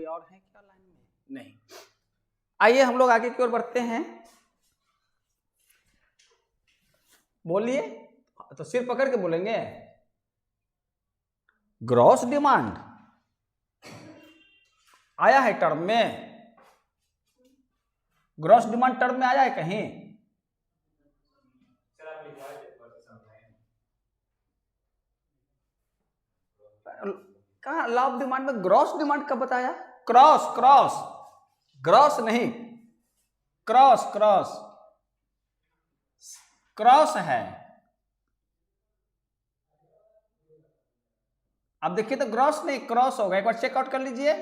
और है क्या लाइन में? नहीं। आइए हम लोग आगे की ओर बढ़ते हैं। बोलिए, तो सिर पकड़ के बोलेंगे। ग्रॉस डिमांड आया है टर्म में? ग्रॉस डिमांड टर्म में आया है कहीं? कहा लॉ ऑफ डिमांड में ग्रॉस डिमांड कब बताया? क्रॉस क्रॉस ग्रॉस नहीं, क्रॉस क्रॉस क्रॉस है। अब देखिए तो ग्रॉस नहीं क्रॉस होगा, एक बार चेकआउट कर लीजिए।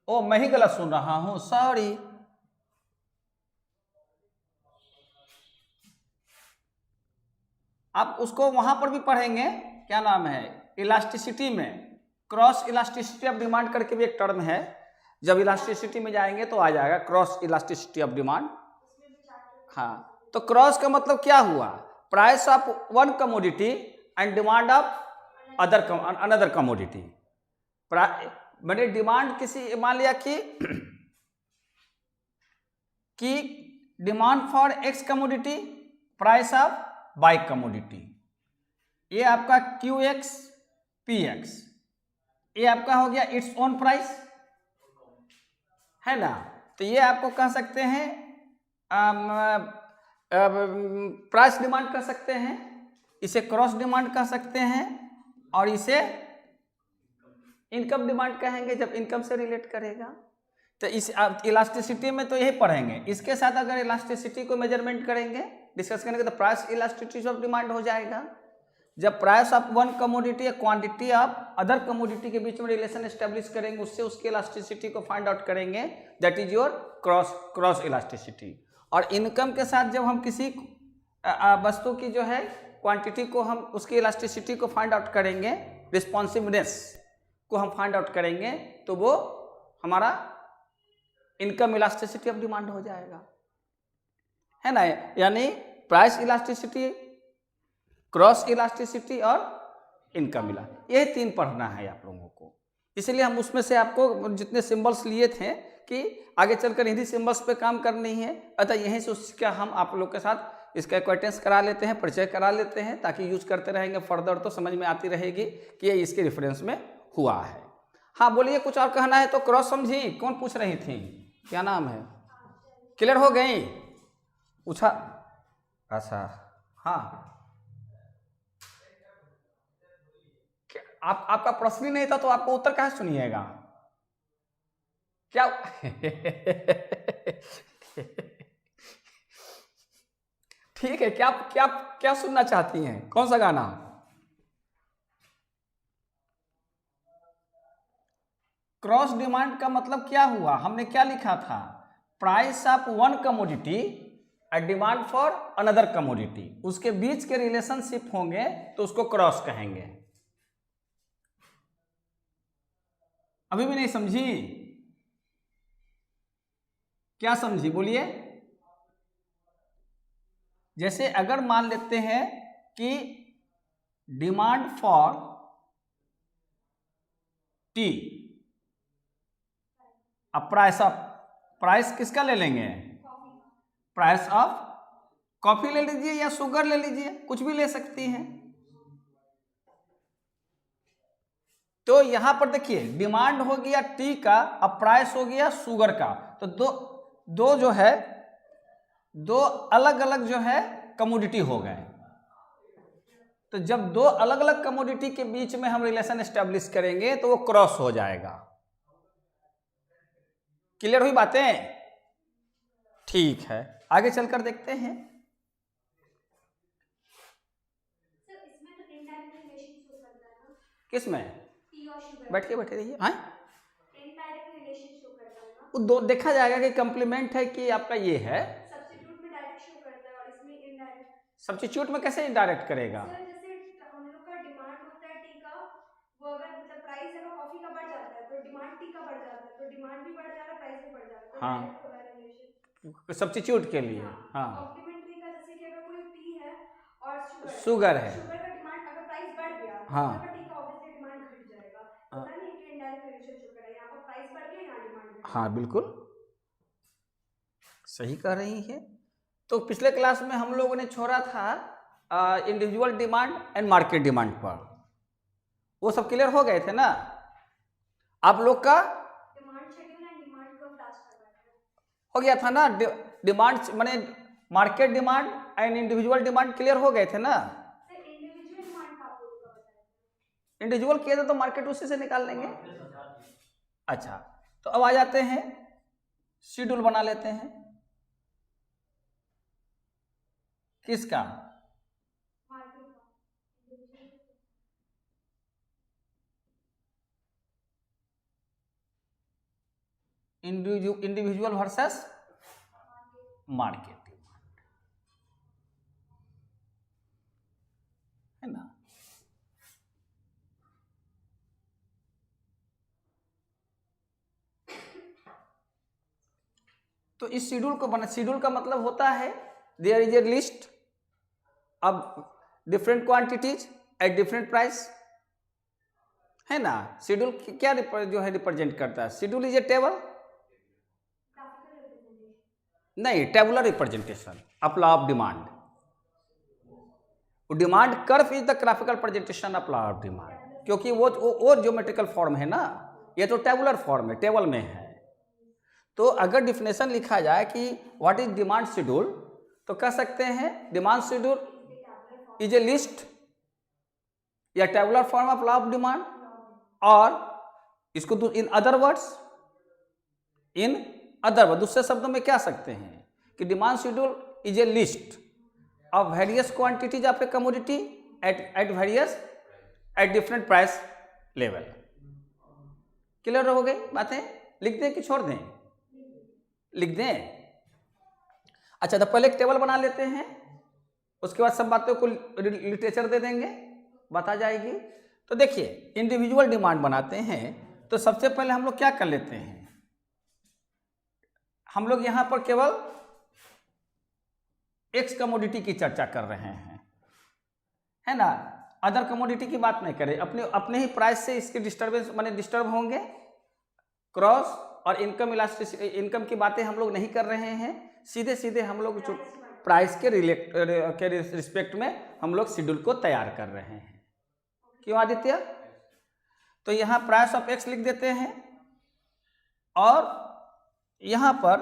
ओ मैं ही गलत सुन रहा हूं, सॉरी। आप उसको वहां पर भी पढ़ेंगे, क्या नाम है, इलास्टिसिटी में क्रॉस इलास्टिसिटी ऑफ डिमांड करके भी एक टर्म है। जब इलास्टिसिटी में जाएंगे तो आ जाएगा क्रॉस इलास्टिसिटी ऑफ डिमांड। हाँ, तो क्रॉस का मतलब क्या हुआ? Price of one commodity and demand of another commodity. मैंने डिमांड किसी मान लिया कि demand for X commodity, price of by commodity. ये आपका क्यू एक्स पी एक्स, ये आपका हो गया इट्स ओन प्राइस, है ना। तो ये आपको कह सकते हैं प्राइस डिमांड कह सकते हैं, इसे क्रॉस डिमांड कह सकते हैं, और इसे इनकम डिमांड कहेंगे जब इनकम से रिलेट करेगा। तो इस इलास्टिसिटी में तो यही पढ़ेंगे। इसके साथ अगर इलास्टिसिटी को मेजरमेंट करेंगे, डिस्कस करेंगे, तो प्राइस इलास्टिसिटी ऑफ डिमांड हो जाएगा। जब प्राइस ऑफ वन कमोडिटी या क्वांटिटी ऑफ अदर कमोडिटी के बीच में रिलेशन एस्टेब्लिश करेंगे, उससे उसकी इलास्टिसिटी को फाइंड आउट करेंगे, that is your cross elasticity. और इनकम के साथ जब हम किसी वस्तु की जो है क्वांटिटी को हम उसकी इलास्टिसिटी को फाइंड आउट करेंगे, रिस्पॉन्सिवनेस को हम फाइंड आउट करेंगे, तो वो हमारा इनकम इलास्टिसिटी ऑफ डिमांड हो जाएगा, है ना। यानी प्राइस इलास्टिसिटी, क्रॉस इलास्टिसिटी और इनकम इलास्टिसिटी, ये तीन पढ़ना है आप लोगों को। इसलिए हम उसमें से आपको जितने सिंबल्स लिए थे कि आगे चलकर इन्हीं सिंबल्स पे काम करनी है, अतः यहीं से उसका हम आप लोग के साथ इसका एक्वाइटेंस करा लेते हैं, परिचय करा लेते हैं, ताकि यूज करते रहेंगे फर्दर तो समझ में आती रहेगी कि ये इसके रेफरेंस में हुआ है। हाँ बोलिए, कुछ और कहना है तो। क्रॉस समझी? कौन पूछ रही थी, क्या नाम है? क्लियर हो गई? पूछा? अच्छा हाँ, आपका प्रश्न ही नहीं था तो आपको उत्तर कहाँ सुनिएगा? क्या ठीक है, क्या क्या क्या सुनना चाहती हैं? कौन सा गाना? क्रॉस डिमांड का मतलब क्या हुआ? हमने क्या लिखा था? Price of one commodity and demand for another commodity, उसके बीच के रिलेशनशिप होंगे तो उसको क्रॉस कहेंगे। अभी भी नहीं समझी? क्या समझी बोलिए। जैसे अगर मान लेते हैं कि डिमांड फॉर टी, अब प्राइस किसका ले लेंगे? प्राइस ऑफ कॉफी ले लीजिए या शुगर ले लीजिए, कुछ भी ले सकती हैं। तो यहां पर देखिए, डिमांड हो गया टी का, अब प्राइस हो गया शुगर का, तो दो जो है, दो अलग अलग जो है कमोडिटी हो गए। तो जब दो अलग अलग कमोडिटी के बीच में हम रिलेशन एस्टेब्लिश करेंगे तो वो क्रॉस हो जाएगा। क्लियर हुई बातें? ठीक है, आगे चलकर देखते हैं। सर इसमें तो इनडायरेक्ट रिलेशन शो करता है ना? किसमें? टी और शुगर। बैठ के रहिए। हाँ, इनडायरेक्ट रिलेशन शो करता है ना? वो दो देखा जाएगा कि कंप्लीमेंट है कि आपका ये है। सब्स्टिट्यूट में डायरेक्ट शो करता है और इसमें इनडायरेक्ट। सब्स्टिट्यूट में कैसे इनडायरेक्ट करेगा? सर जैसे हम लोग का डिमांड होता है टी का, वो अगर मतलब प्राइस अगर कॉफी का बढ़ जाता है तो डिमांड टी का बढ़ जाता है, तो डिमांड भी बढ़ जा रहा है, प्राइस भी बढ़ जा रहा है, तो हाँ, डायरेक्ट हो रहा है रिलेशन सब्स्टिट्यूट के लिए। हाँ, कॉम्प्लीमेंट्री का जैसे कि अगर कोई टी है और शुगर शुगर है, शुगर का डिमांड अगर प्राइस बढ़ गया तो हाँ, शुगर का टी का ऑब्वियसली डिमांड घट जाएगा, कंडीशन शुरू करें, यहाँ पर प्राइस बढ़ गया, यहाँ डिमांड बढ़ गई। हाँ बिल्कुल सही कह रही है। तो पिछले क्लास में हम लोगों ने छोड़ा था individual demand and market demand पर, वो सब क्लियर हो गए थे ना आप लोग का? Demand schedule and demand curve last करवाया हो गया था ना? डिमांड माने market demand and individual demand clear हो गए थे ना? सर। इंडिविजुअल डिमांड का आप लोगों का बताया। इंडिविजुअल किए थे तो मार्केट उसी से निकाल लेंगे। अच्छा तो अब आ जाते हैं, शेड्यूल बना लेते हैं। किसका? मार्केट का। इंडिविजुअल वर्सेस मार्केट डिमांड, है ना? तो इस शेड्यूल को बना, शेड्यूल का मतलब होता है there is a list of different quantities at different price, है ना? शेड्यूल क्या जो है रिप्रेजेंट करता है? Schedule is a table, graphical representation. नहीं tabular representation of law of demand. Demand curve is the graphical representation of law of demand, क्योंकि वो ज्योमेट्रिकल फॉर्म है ना, ये तो टेबुलर फॉर्म है, टेबल में है। तो अगर डिफिनेशन लिखा जाए कि व्हाट इज डिमांड शेड्यूल, तो कह सकते हैं demand schedule is a list या tabular form of law of demand, और इसको इन अदर वर्ड्स दूसरे शब्दों में क्या सकते हैं कि demand schedule is a list of various quantities of a commodity eight different price level. Clear हो गई बातें? लिख दें कि छोड़ दें? लिख दें। अच्छा तो पहले एक टेबल बना लेते हैं, उसके बाद सब बातों को लिटरेचर दे देंगे, बता जाएगी। तो देखिए इंडिविजुअल डिमांड बनाते हैं तो सबसे पहले हम लोग क्या कर लेते हैं, हम लोग यहां पर केवल एक्स कमोडिटी की चर्चा कर रहे हैं, है ना? अदर कमोडिटी की बात नहीं करें, अपने ही प्राइस से इसके डिस्टर्बेंस माने डिस्टर्ब होंगे। क्रॉस और इनकम की बातें हम लोग नहीं कर रहे हैं, सीधे सीधे हम लोग जो प्राइस के रिस्पेक्ट में हम लोग शेड्यूल को तैयार कर रहे हैं। क्यों आदित्य? तो यहाँ प्राइस ऑफ एक्स लिख देते हैं और यहाँ पर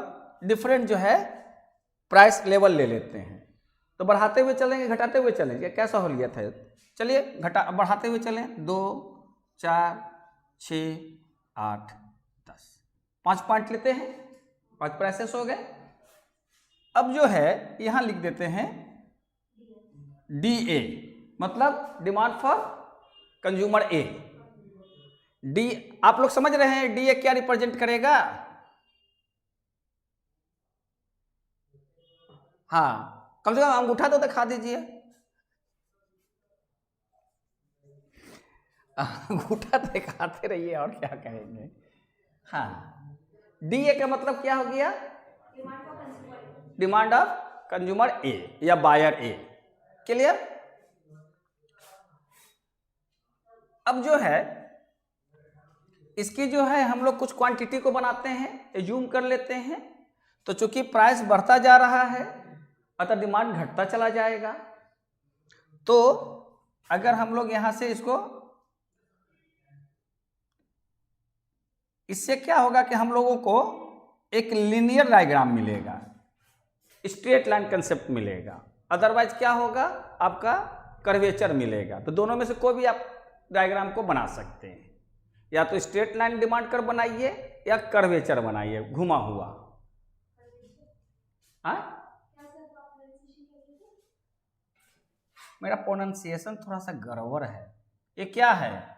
डिफरेंट जो है प्राइस लेवल ले लेते हैं। तो बढ़ाते हुए चलेंगे घटाते हुए चलेंगे, क्या सहूलियत है? चलिए बढ़ाते हुए चलें। 2 4 6 8 10 5 पॉइंट लेते हैं, 5 प्राइसेस हो गए। अब जो है यहां लिख देते हैं DA, मतलब demand for consumer A. D आप लोग समझ रहे हैं DA क्या रिप्रेजेंट करेगा? हाँ कम से कम अंगूठा तो दिखा दीजिए। अंगूठा दिखाते रहिए और क्या कहेंगे। हाँ DA का मतलब क्या हो गया? डिमांड ऑफ कंज्यूमर ए या बायर ए। क्लियर? अब जो है इसकी जो है हम लोग कुछ क्वांटिटी को बनाते हैं, एज्यूम कर लेते हैं। तो चूंकि प्राइस बढ़ता जा रहा है अतः डिमांड घटता चला जाएगा। तो अगर हम लोग यहां से इससे क्या होगा कि हम लोगों को एक लीनियर डायग्राम मिलेगा, स्ट्रेट लाइन कंसेप्ट मिलेगा। अदरवाइज क्या होगा, आपका कर्वेचर मिलेगा। तो दोनों में से कोई भी आप डायग्राम को बना सकते हैं, या तो स्ट्रेट लाइन डिमांड कर्व बनाइए या कर्वेचर बनाइए घुमा हुआ। हाँ मेरा प्रोनाउंसिएशन थोड़ा सा गड़बड़ है। ये क्या है,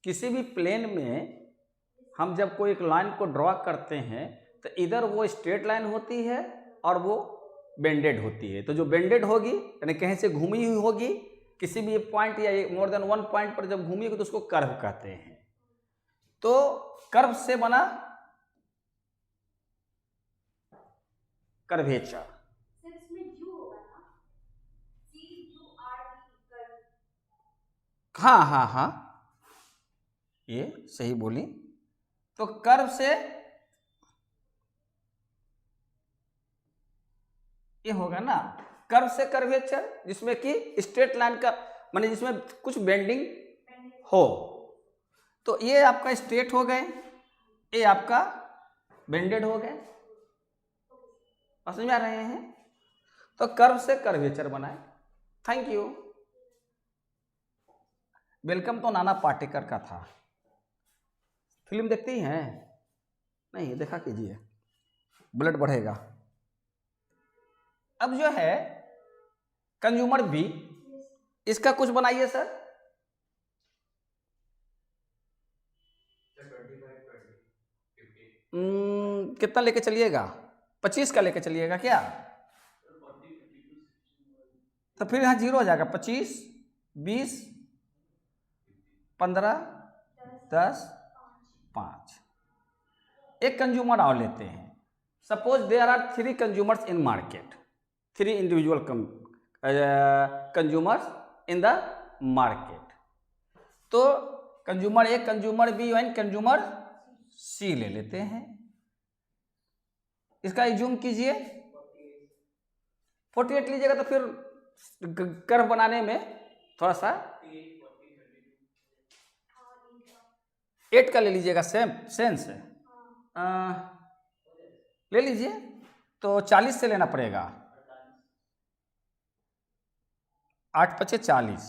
किसी भी प्लेन में हम जब कोई एक लाइन को ड्रॉ करते हैं तो इधर वो स्ट्रेट लाइन होती है और वो बेंडेड होती है। तो जो बेंडेड होगी यानी कहीं से घूमी हुई होगी, किसी भी पॉइंट या मोर देन वन पॉइंट पर जब घूमी होगी तो उसको कर्व कहते हैं। तो कर्व से बना कर्वेचर। हाँ हाँ हाँ ये सही बोली। तो कर्व से ये होगा ना, कर्व से कर्वेचर, जिसमें कि स्ट्रेट लाइन का माने जिसमें कुछ बेंडिंग हो। तो ये आपका स्ट्रेट हो गए, ये आपका बेंडेड हो गए। समझ में आ रहे हैं? तो कर्व से कर्वेचर बनाए। Thank you. वेलकम तो नाना पाटेकर का था। फिल्म देखती हैं? नहीं, देखा कीजिए, ब्लड बढ़ेगा। अब जो है कंज्यूमर बी, इसका कुछ बनाइए सर। 25, कितना लेके चलिएगा? 25 का लेके चलिएगा क्या? तो फिर यहाँ 0 हो जाएगा। 25, 20, 15, 10, 5। एक कंज्यूमर और लेते हैं। Suppose there are 3 consumers in market, 3 individual consumers in the market. तो consumer A, consumer B and consumer C ले लेते हैं। इसका एज्यूम कीजिए 48 लीजिएगा तो फिर कर्व बनाने में थोड़ा सा 8 का ले लीजिएगा। सेंस ले लीजिए। तो 40 से लेना पड़ेगा। 8 × 5 = 40।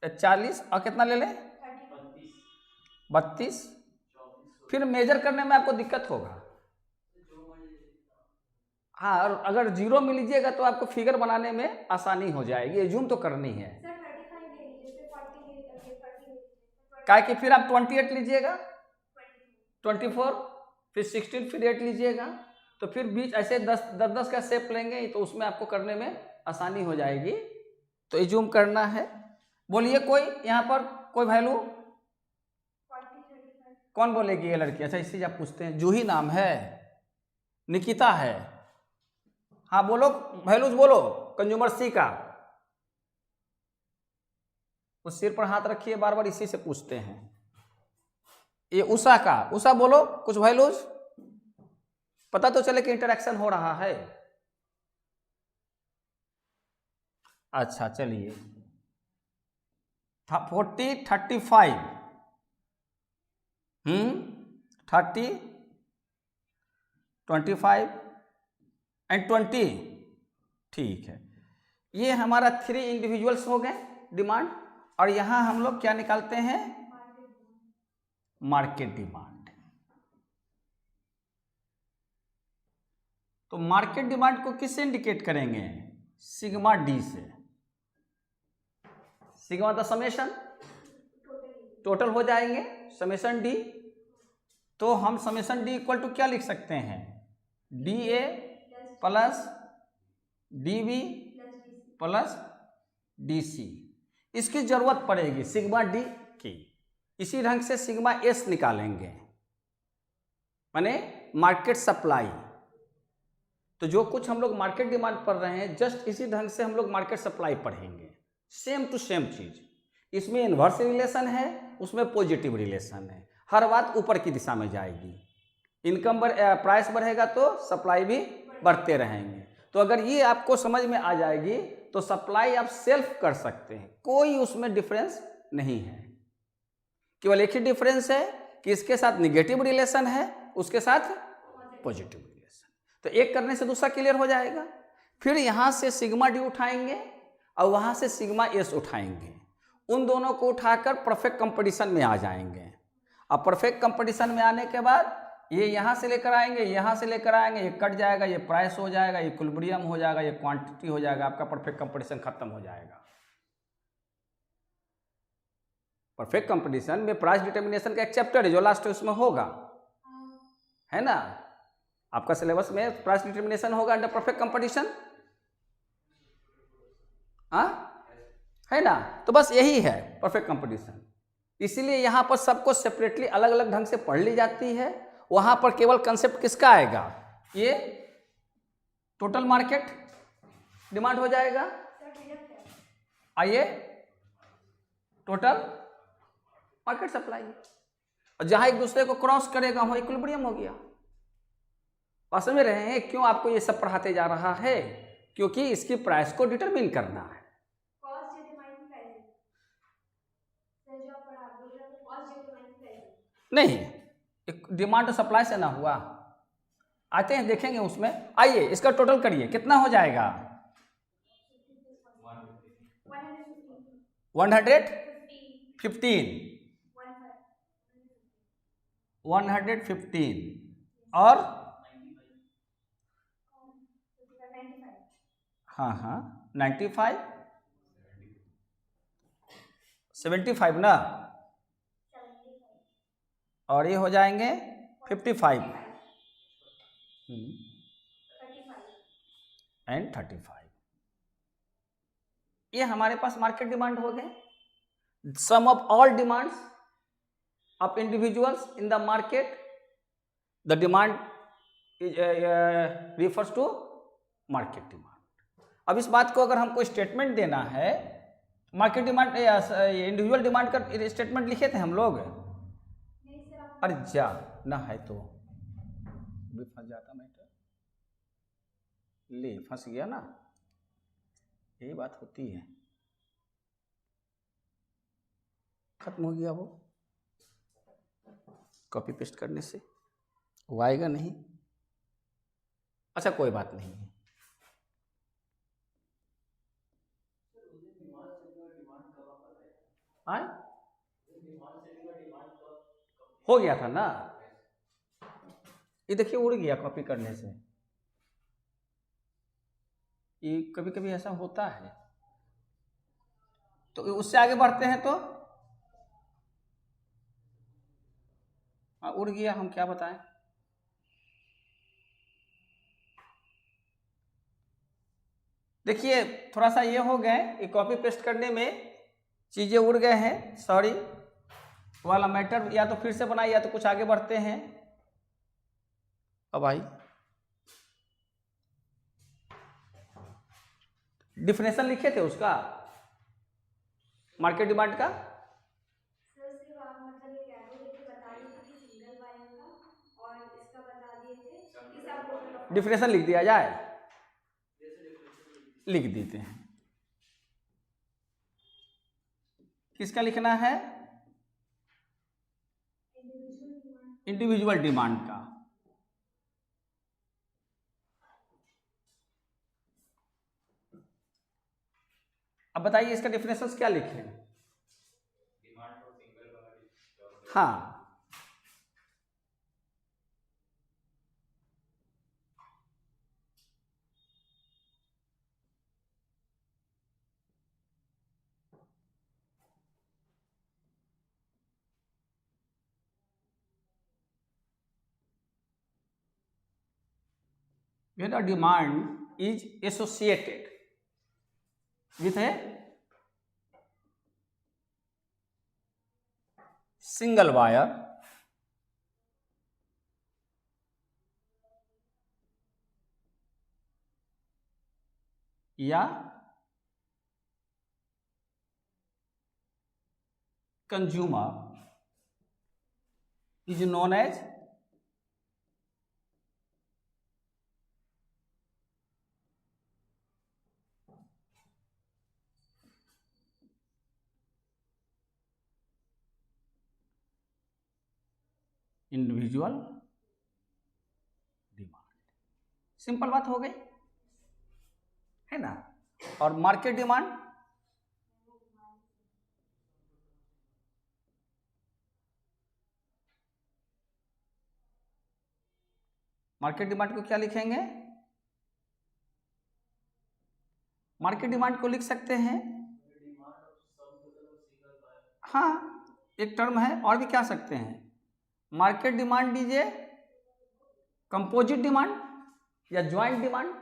40 और कितना ले लें? 32। फिर मेजर करने में आपको दिक्कत होगा। हाँ, और अगर 0 में लीजिएगा तो आपको फिगर बनाने में आसानी हो जाएगी। एज्यूम तो करनी है। क्या कि फिर आप 28 लीजिएगा, 24, फिर 16, फिर 8 लीजिएगा। तो फिर बीच ऐसे 10 का शेप लेंगे तो उसमें आपको करने में आसानी हो जाएगी। तो एज्यूम करना है। बोलिए कोई यहाँ पर कोई वैल्यू? कौन बोलेगी? ये लड़की। अच्छा, इसी आप पूछते हैं। जूही नाम है, निकिता है। हाँ बोलो, वैल्यूज बोलो कंज्यूमर सी का। उस सिर पर हाथ रखिए, बार बार इसी से पूछते हैं। ये उषा का, उषा बोलो कुछ वैल्यूज, पता तो चले कि इंटरेक्शन हो रहा है। अच्छा चलिए, 40, 35, 30, 25 एंड 20। ठीक है, ये हमारा 3 इंडिविजुअल्स हो गए डिमांड। और यहां हम लोग क्या निकालते हैं? Market demand. तो मार्केट डिमांड को किससे इंडिकेट करेंगे? सिग्मा डी से। सिग्मा द समेशन टोटल हो जाएंगे, समेशन डी। तो हम समेशन डी इक्वल टू क्या लिख सकते हैं? D A plus D B plus D C. इसकी जरूरत पड़ेगी सिग्मा डी की। इसी ढंग से सिग्मा एस निकालेंगे, माने मार्केट सप्लाई। तो जो कुछ हम लोग मार्केट डिमांड पढ़ रहे हैं, जस्ट इसी ढंग से हम लोग मार्केट सप्लाई पढ़ेंगे। सेम टू सेम चीज। इसमें इन्वर्स रिलेशन है, उसमें पॉजिटिव रिलेशन है। हर बात ऊपर की दिशा में जाएगी। इनकम प्राइस बढ़ेगा तो सप्लाई भी बढ़ते रहेंगे। तो अगर ये आपको समझ में आ जाएगी तो सप्लाई आप सेल्फ कर सकते हैं, कोई उसमें डिफरेंस नहीं है। केवल एक ही डिफरेंस है कि इसके साथ निगेटिव रिलेशन है, उसके साथ पॉजिटिव रिलेशन। तो एक करने से दूसरा क्लियर हो जाएगा। फिर यहां से सिग्मा डी उठाएंगे और वहां से सिग्मा एस उठाएंगे। उन दोनों को उठाकर परफेक्ट कंपटीशन में आ जाएंगे। अब परफेक्ट कंपटीशन में आने के बाद ये यहां से लेकर आएंगे, यहां से लेकर आएंगे, ये कट जाएगा, ये प्राइस हो जाएगा, ये इक्विलिब्रियम हो जाएगा, ये क्वांटिटी हो जाएगा। आपका परफेक्ट कंपटीशन खत्म हो जाएगा। परफेक्ट कंपटीशन में प्राइस डिटर्मिनेशन का एक चैप्टर है जो लास्ट उसमें होगा, है ना? आपका सिलेबस में प्राइस डिटर्मिनेशन होगा अंडर परफेक्ट कंपटीशन, हाँ है ना? तो बस यही है परफेक्ट कंपटीशन। इसीलिए यहां पर सबको सेपरेटली अलग अलग ढंग से पढ़ ली जाती है। वहां पर केवल कंसेप्ट किसका आएगा? ये टोटल मार्केट डिमांड हो जाएगा। आइए टोटल मार्केट सप्लाई। और जहां एक दूसरे को क्रॉस करेगा वहां इक्विलिब्रियम हो गया। बात समझ रहे हैं क्यों आपको ये सब पढ़ाते जा रहा है? क्योंकि इसकी प्राइस को डिटरमिन करना है। कॉस्ट डिटरमाइन प्राइस सर, जो आप पढ़ा बोल रहे हो कॉस्ट डिटरमाइन प्राइस नहीं, डिमांड और सप्लाई से ना हुआ। आते हैं देखेंगे उसमें। आइए इसका टोटल करिए, कितना हो जाएगा? 115 115 और हाँ 95 75 ना, और ये हो जाएंगे 55 एंड 35। ये हमारे पास मार्केट डिमांड हो गए। Sum of all demands of individuals in the market, the demand is refers to market demand। अब इस बात को अगर हमको स्टेटमेंट देना है, मार्केट डिमांड इंडिविजुअल डिमांड का स्टेटमेंट लिखे थे हम लोग। अरे जा ना है तो भी फंस जाता मैटर, ले फंस गया ना, यही बात होती है। खत्म हो गया वो, कॉपी पेस्ट करने से वो आएगा नहीं। अच्छा कोई बात नहीं है। हो गया था ना, ये देखिए उड़ गया कॉपी करने से। ये कभी कभी ऐसा होता है। तो उससे आगे बढ़ते हैं तो उड़ गया, हम क्या बताएं। देखिए थोड़ा सा ये हो गए, ये कॉपी पेस्ट करने में चीजें उड़ गए हैं, सॉरी वाला मैटर। या तो फिर से बनाए या तो कुछ आगे बढ़ते हैं। अब आई डिफिनेशन लिखे थे उसका, मार्केट डिमांड का। डिफिनेशन लिख दिया जाए, लिख देते हैं। किसका लिखना है? इंडिविजुअल डिमांड का। अब बताइए इसका डिफिनेशन क्या लिखें? हाँ when a demand is associated with a single buyer या consumer is known as individual demand. Simple बात हो गई है ना। और मार्केट डिमांड को क्या लिखेंगे? मार्केट डिमांड को लिख सकते हैं, हाँ एक टर्म है। और भी क्या सकते हैं? Market demand is a composite demand या ज्वाइंट डिमांड,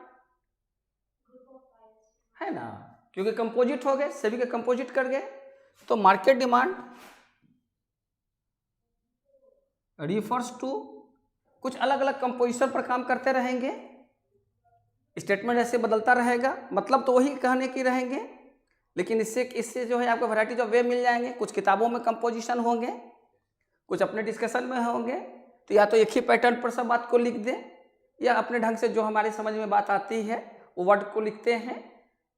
है ना, क्योंकि कंपोजिट हो गए, सभी के कंपोजिट कर गए। तो मार्केट डिमांड रिफर्स टू, कुछ अलग अलग कंपोजिशन पर काम करते रहेंगे, स्टेटमेंट ऐसे बदलता रहेगा, मतलब तो वही कहने की रहेंगे लेकिन इससे जो है आपको वैरायटीज ऑफ वे मिल जाएंगे। कुछ किताबों में कंपोजिशन होंगे, कुछ अपने डिस्कशन में होंगे। तो या तो एक ही पैटर्न पर सब बात को लिख दें, या अपने ढंग से जो हमारी समझ में बात आती है वो वर्ड को लिखते हैं।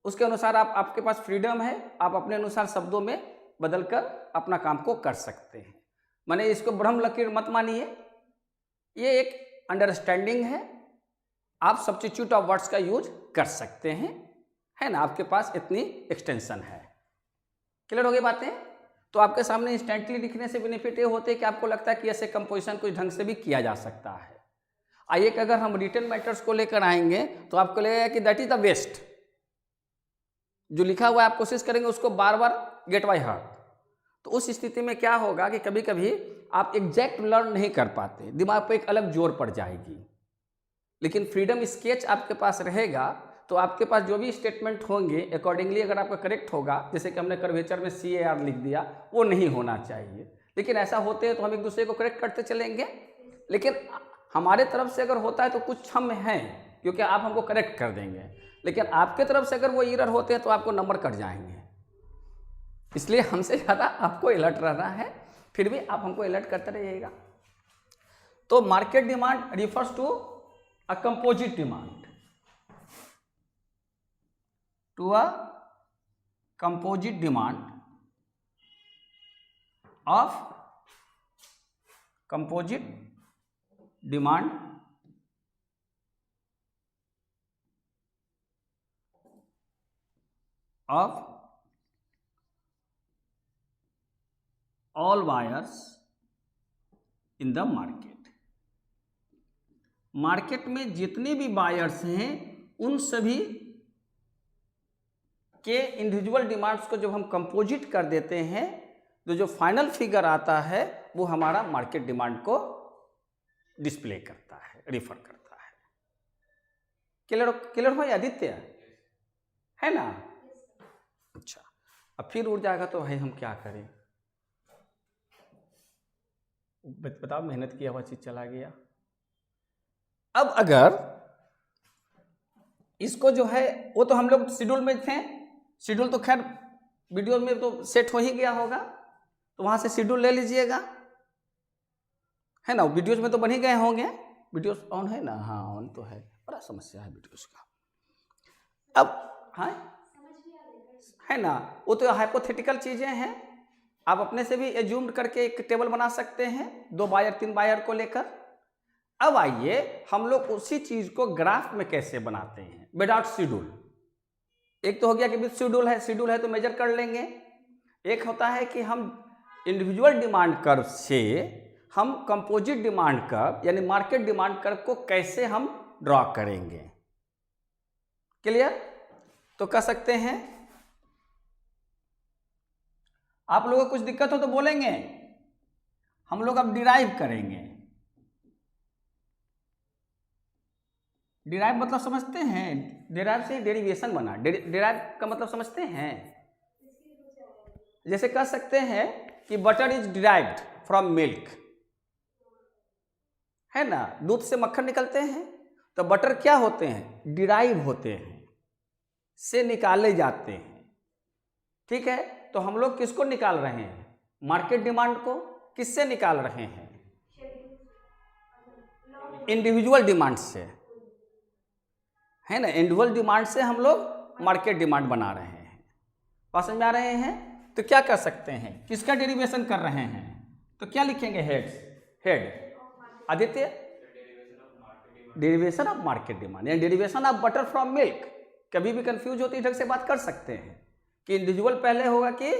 उसके अनुसार आपके पास फ्रीडम है, आप अपने अनुसार शब्दों में बदलकर अपना काम को कर सकते हैं। माने इसको ब्रह्म लकीर मत मानिए, ये एक अंडरस्टैंडिंग है। आप सब्स्टिट्यूट ऑफ वर्ड्स का यूज कर सकते हैं, है ना। आपके पास इतनी एक्सटेंशन है। क्लियर हो गई बातें। तो आपके सामने इंस्टेंटली लिखने से बेनिफिट ये होते हैं कि आपको लगता है कि ऐसे कंपोजिशन कुछ ढंग से भी किया जा सकता है। आइए कि अगर हम रिटन मैटर्स को लेकर आएंगे तो आपको लगेगा कि दैट इज द बेस्ट। जो लिखा हुआ है आप कोशिश करेंगे उसको बार बार गेट बाय हार्ट। तो उस स्थिति में क्या होगा कि कभी कभी आप एग्जैक्ट लर्न नहीं कर पाते, दिमाग पर एक अलग जोर पड़ जाएगी। लेकिन फ्रीडम स्केच आपके पास रहेगा तो आपके पास जो भी स्टेटमेंट होंगे अकॉर्डिंगली अगर आपका करेक्ट होगा, जैसे कि हमने कर्वेचर में CAR लिख दिया, वो नहीं होना चाहिए। लेकिन ऐसा होते हैं तो हम एक दूसरे को करेक्ट करते चलेंगे। लेकिन हमारे तरफ से अगर होता है तो कुछ हम हैं, क्योंकि आप हमको करेक्ट कर देंगे। लेकिन आपके तरफ से अगर वो एरर होते हैं तो आपको नंबर कट जाएंगे। इसलिए हमसे ज़्यादा आपको अलर्ट रहना है, फिर भी आप हमको अलर्ट करते रहिएगा। तो market demand refers to a composite demand, to a composite demand of all buyers in the market। Market में जितने भी बायर्स हैं उन सभी के इंडिविजुअल डिमांड्स को जब हम कंपोजिट कर देते हैं तो जो फाइनल फिगर आता है वो हमारा मार्केट डिमांड को डिस्प्ले करता है, रिफर करता है। क्लियर हो आदित्य, है ना। अच्छा, अब फिर उड़ जाएगा तो भाई हम क्या करें। बताओ, मेहनत किया हुआ चीज चला गया। अब अगर इसको जो है वो तो हम लोग शेड्यूल में थे, शेड्यूल तो खैर वीडियो में तो सेट हो ही गया होगा, तो वहां से शेड्यूल ले लीजिएगा, है ना। वीडियोज में तो बन ही गए होंगे। वीडियोज ऑन है ना? हाँ ऑन तो है, बड़ा समस्या है वीडियोज का। अब हाँ है ना, वो तो हाइपोथेटिकल चीजें हैं। आप अपने से भी एज्यूम करके एक टेबल बना सकते हैं 2 बायर 3 बायर को लेकर। अब आइए हम लोग उसी चीज को ग्राफ में कैसे बनाते हैं विदाउट शेड्यूल। एक तो हो गया कि विद शेड्यूल है तो मेजर कर लेंगे। एक होता है कि हम इंडिविजुअल डिमांड कर्व से हम कंपोजिट डिमांड कर्व यानी मार्केट डिमांड कर्व को कैसे हम ड्रॉ करेंगे। क्लियर? तो कर सकते हैं। आप लोगों को कुछ दिक्कत हो तो बोलेंगे, हम लोग अब डिराइव करेंगे। डिराइव मतलब समझते हैं? डिराइव से डेरिवेशन बना। डिराइव का मतलब समझते हैं? जैसे कह सकते हैं कि butter is derived from milk, है ना। दूध से मक्खन निकलते हैं तो बटर क्या होते हैं? डिराइव होते हैं, से निकाले जाते हैं। ठीक है, तो हम लोग किसको निकाल रहे हैं? मार्केट डिमांड को। किससे निकाल रहे हैं? इंडिविजुअल डिमांड से, है ना। इंडिविजुअल डिमांड से हम लोग मार्केट डिमांड बना रहे हैं। बात समझ में आ रहे हैं? तो क्या कर सकते हैं? किसका डेरिवेशन कर रहे हैं? तो क्या लिखेंगे? Head Aditya, derivation of market demand या derivation of butter from milk. कभी भी कंफ्यूज होती ढंग से बात कर सकते हैं कि इंडिविजुअल पहले होगा कि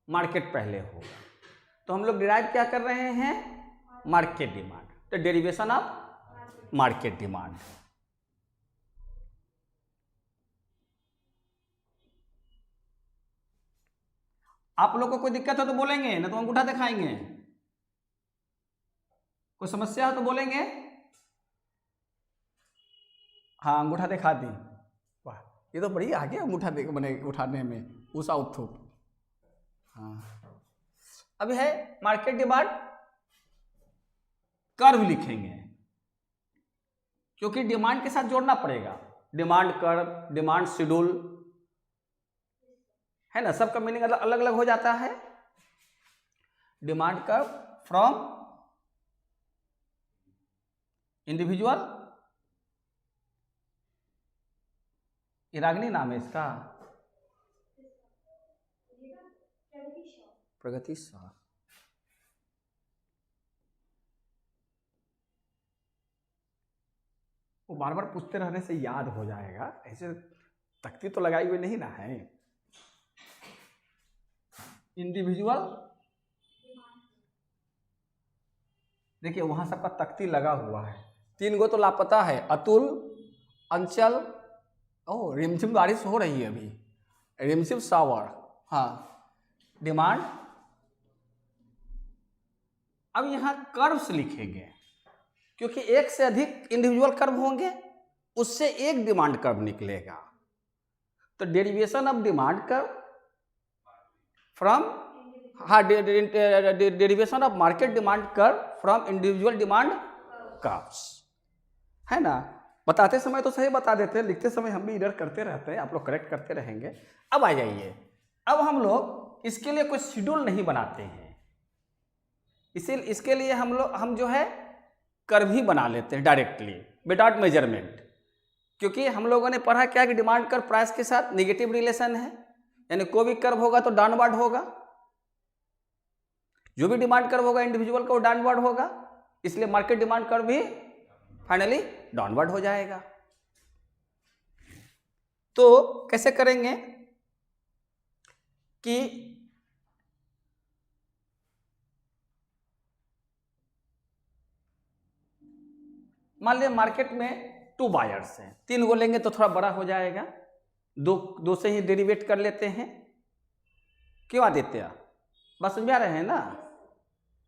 मार्केट पहले होगा। तो हम लोग डिराइव क्या कर रहे हैं? Market demand. तो डेरिवेशन ऑफ मार्केट डिमांड। आप लोग को कोई दिक्कत हो तो बोलेंगे, ना तो अंगूठा दिखाएंगे। कोई समस्या हो तो बोलेंगे। हाँ अंगूठा दिखा दी। वाह, ये तो बड़ी आगे अंगूठा बने उठाने में। उषा उत्थुप। हाँ, अब है मार्केट डिमांड कर्व लिखेंगे, क्योंकि डिमांड के साथ जोड़ना पड़ेगा। डिमांड कर्व, डिमांड शेड्यूल, है ना, सबका मीनिंग अलग अलग हो जाता है। डिमांड कर्व फ्रॉम इंडिविजुअल, इराग्नी नाम है इसका, प्रगति शाह। वो बार बार पूछते रहने से याद हो जाएगा, ऐसे तख्ती तो लगाई हुई नहीं ना है। इंडिविजुअल, देखिए वहां सबका तख्ती लगा हुआ है, 3 गो तो लापता है, अतुल, अंचल, ओ रिमझिम बारिश हो रही है अभी, रिमझिम शावर, हाँ डिमांड। अब यहाँ कर्व्स लिखेंगे, क्योंकि एक से अधिक इंडिविजुअल कर्व होंगे, उससे एक डिमांड कर्व निकलेगा। तो derivation of demand curve from, हाँ derivation of market demand curve from individual demand curves, है ना। बताते समय तो सही बता देते हैं, लिखते समय हम भी इधर करते रहते हैं, आप लोग करेक्ट करते रहेंगे। अब आ जाइए, अब हम लोग इसके लिए कोई शेड्यूल नहीं बनाते हैं, इसके लिए हम जो है कर्व ही बना लेते हैं डायरेक्टली विदाउट मेजरमेंट। क्योंकि हम लोगों ने पढ़ा क्या कि डिमांड कर्व प्राइस के साथ नेगेटिव रिलेशन है, यानी कोई भी कर्व होगा तो डाउनवर्ड होगा, जो भी डिमांड कर्व होगा इंडिविजुअल का वो डाउनवर्ड होगा, इसलिए मार्केट डिमांड कर्व भी फाइनली डाउनवर्ड हो जाएगा। तो कैसे करेंगे कि मान लिया मार्केट में 2 बायर्स हैं, 3 गो लेंगे तो थोड़ा बड़ा हो जाएगा, दो से ही डेरिवेट कर लेते हैं। क्यों आदित्य, बस समझा रहे हैं ना,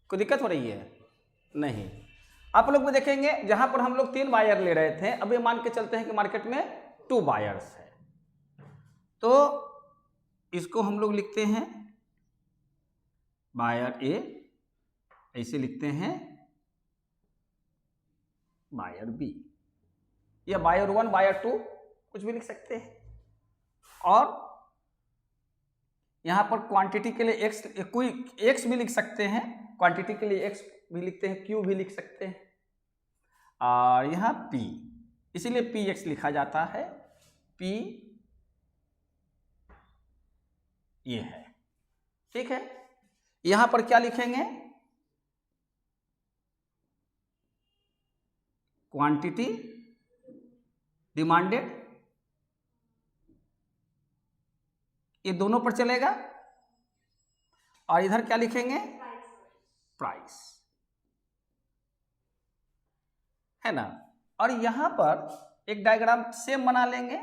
कोई दिक्कत हो रही है? नहीं, आप लोग भी देखेंगे जहां पर हम लोग 3 बायर ले रहे थे, अब ये मान के चलते हैं कि मार्केट में 2 बायर्स है, तो इसको हम लोग लिखते हैं बायर ए, ऐसे लिखते हैं बायर बी, या बायर 1 बायर 2 कुछ भी लिख सकते हैं। और यहां पर क्वांटिटी के लिए एक्स, कोई एक्स भी लिख सकते हैं, क्वांटिटी के लिए एक्स भी लिखते हैं, क्यू भी लिख सकते हैं, और यहां पी, इसीलिए पी एक्स लिखा जाता है, पी ये है, ठीक है। यहां पर क्या लिखेंगे, क्वांटिटी डिमांडेड, ये दोनों पर चलेगा, और इधर क्या लिखेंगे, प्राइस, है ना। और यहां पर एक डायग्राम सेम बना लेंगे,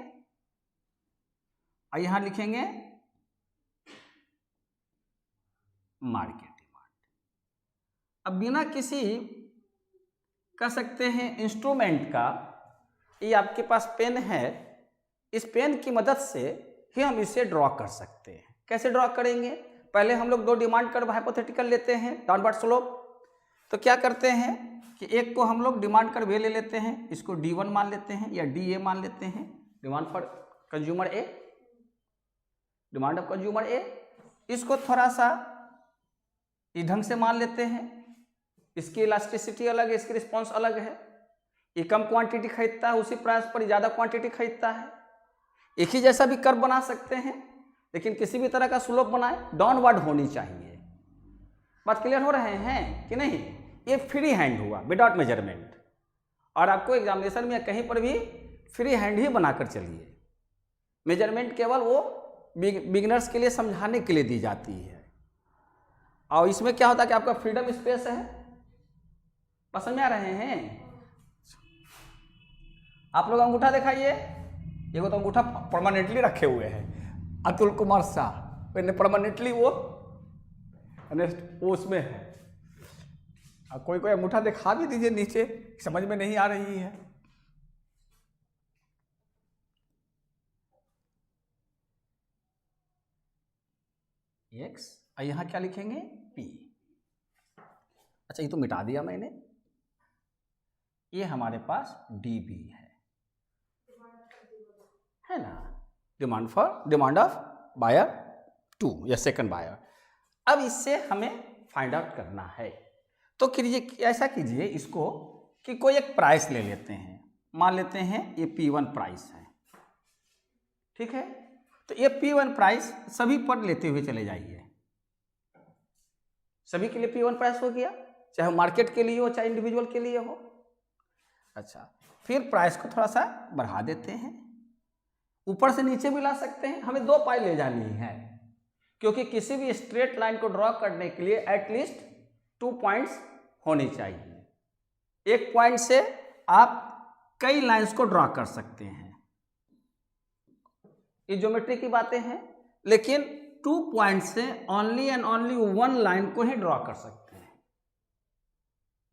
और यहां लिखेंगे मार्केट डिमांड। अब बिना किसी कह सकते हैं इंस्ट्रूमेंट का, ये आपके पास पेन है, इस पेन की मदद से ही हम इसे ड्रॉ कर सकते हैं। कैसे ड्रॉ करेंगे, पहले हम लोग 2 डिमांड कर्व हाइपोथेटिकल लेते हैं, डाउनवर्ड स्लोप। तो क्या करते हैं कि एक को हम लोग डिमांड कर्व ए ले लेते हैं, इसको D1 मान लेते हैं या DA मान लेते हैं, demand for consumer A, demand of consumer A. इसको थोड़ा सा इस ढंग से मान लेते हैं, इसकी इलास्टिसिटी अलग है, इसकी रिस्पॉन्स अलग है, ये कम क्वांटिटी खरीदता है उसी प्राइस पर ज़्यादा क्वांटिटी खरीदता है। एक ही जैसा भी कर्व बना सकते हैं, लेकिन किसी भी तरह का स्लोप बनाए डाउनवर्ड होनी चाहिए। बात क्लियर हो रहे हैं कि नहीं? ये फ्री हैंड हुआ विदाउट मेजरमेंट, और आपको एग्जामिनेशन में कहीं पर भी फ्री हैंड ही बनाकर चलिए, मेजरमेंट केवल वो बिगिनर्स के लिए समझाने के लिए दी जाती है। और इसमें क्या होता है कि आपका फ्रीडम स्पेस है, समझ में आ रहे हैं? आप लोग अंगूठा दिखाइए, ये वो तो अंगूठा परमानेंटली रखे हुए हैं, अतुल कुमार शाह मैंने परमानेंटली वो उसमें है। कोई कोई अंगूठा दिखा भी दीजिए नीचे, समझ में नहीं आ रही है। एक्स, और यहां क्या लिखेंगे, पी। अच्छा, ये तो मिटा दिया मैंने, ये हमारे पास DB है ना, डिमांड ऑफ बायर 2 या सेकंड बायर। अब इससे हमें फाइंड आउट करना है, तो कीजिए ऐसा कीजिए इसको कि कोई एक प्राइस ले लेते हैं, मान लेते हैं ये P1 प्राइस है, ठीक है। तो ये P1 प्राइस सभी पर लेते हुए चले जाइए, सभी के लिए P1 प्राइस हो गया, चाहे मार्केट के लिए हो चाहे इंडिविजुअल के लिए हो। अच्छा, फिर प्राइस को थोड़ा सा बढ़ा देते हैं, ऊपर से नीचे भी ला सकते हैं, हमें 2 पाई ले जानी है, क्योंकि किसी भी स्ट्रेट लाइन को ड्रॉ करने के लिए एटलीस्ट 2 पॉइंट्स होने चाहिए। एक पॉइंट से आप कई लाइंस को ड्रॉ कर सकते हैं, ये ज्योमेट्री की बातें हैं, लेकिन 2 पॉइंट से ओनली एंड ओनली 1 लाइन को ही ड्रॉ कर सकते हैं,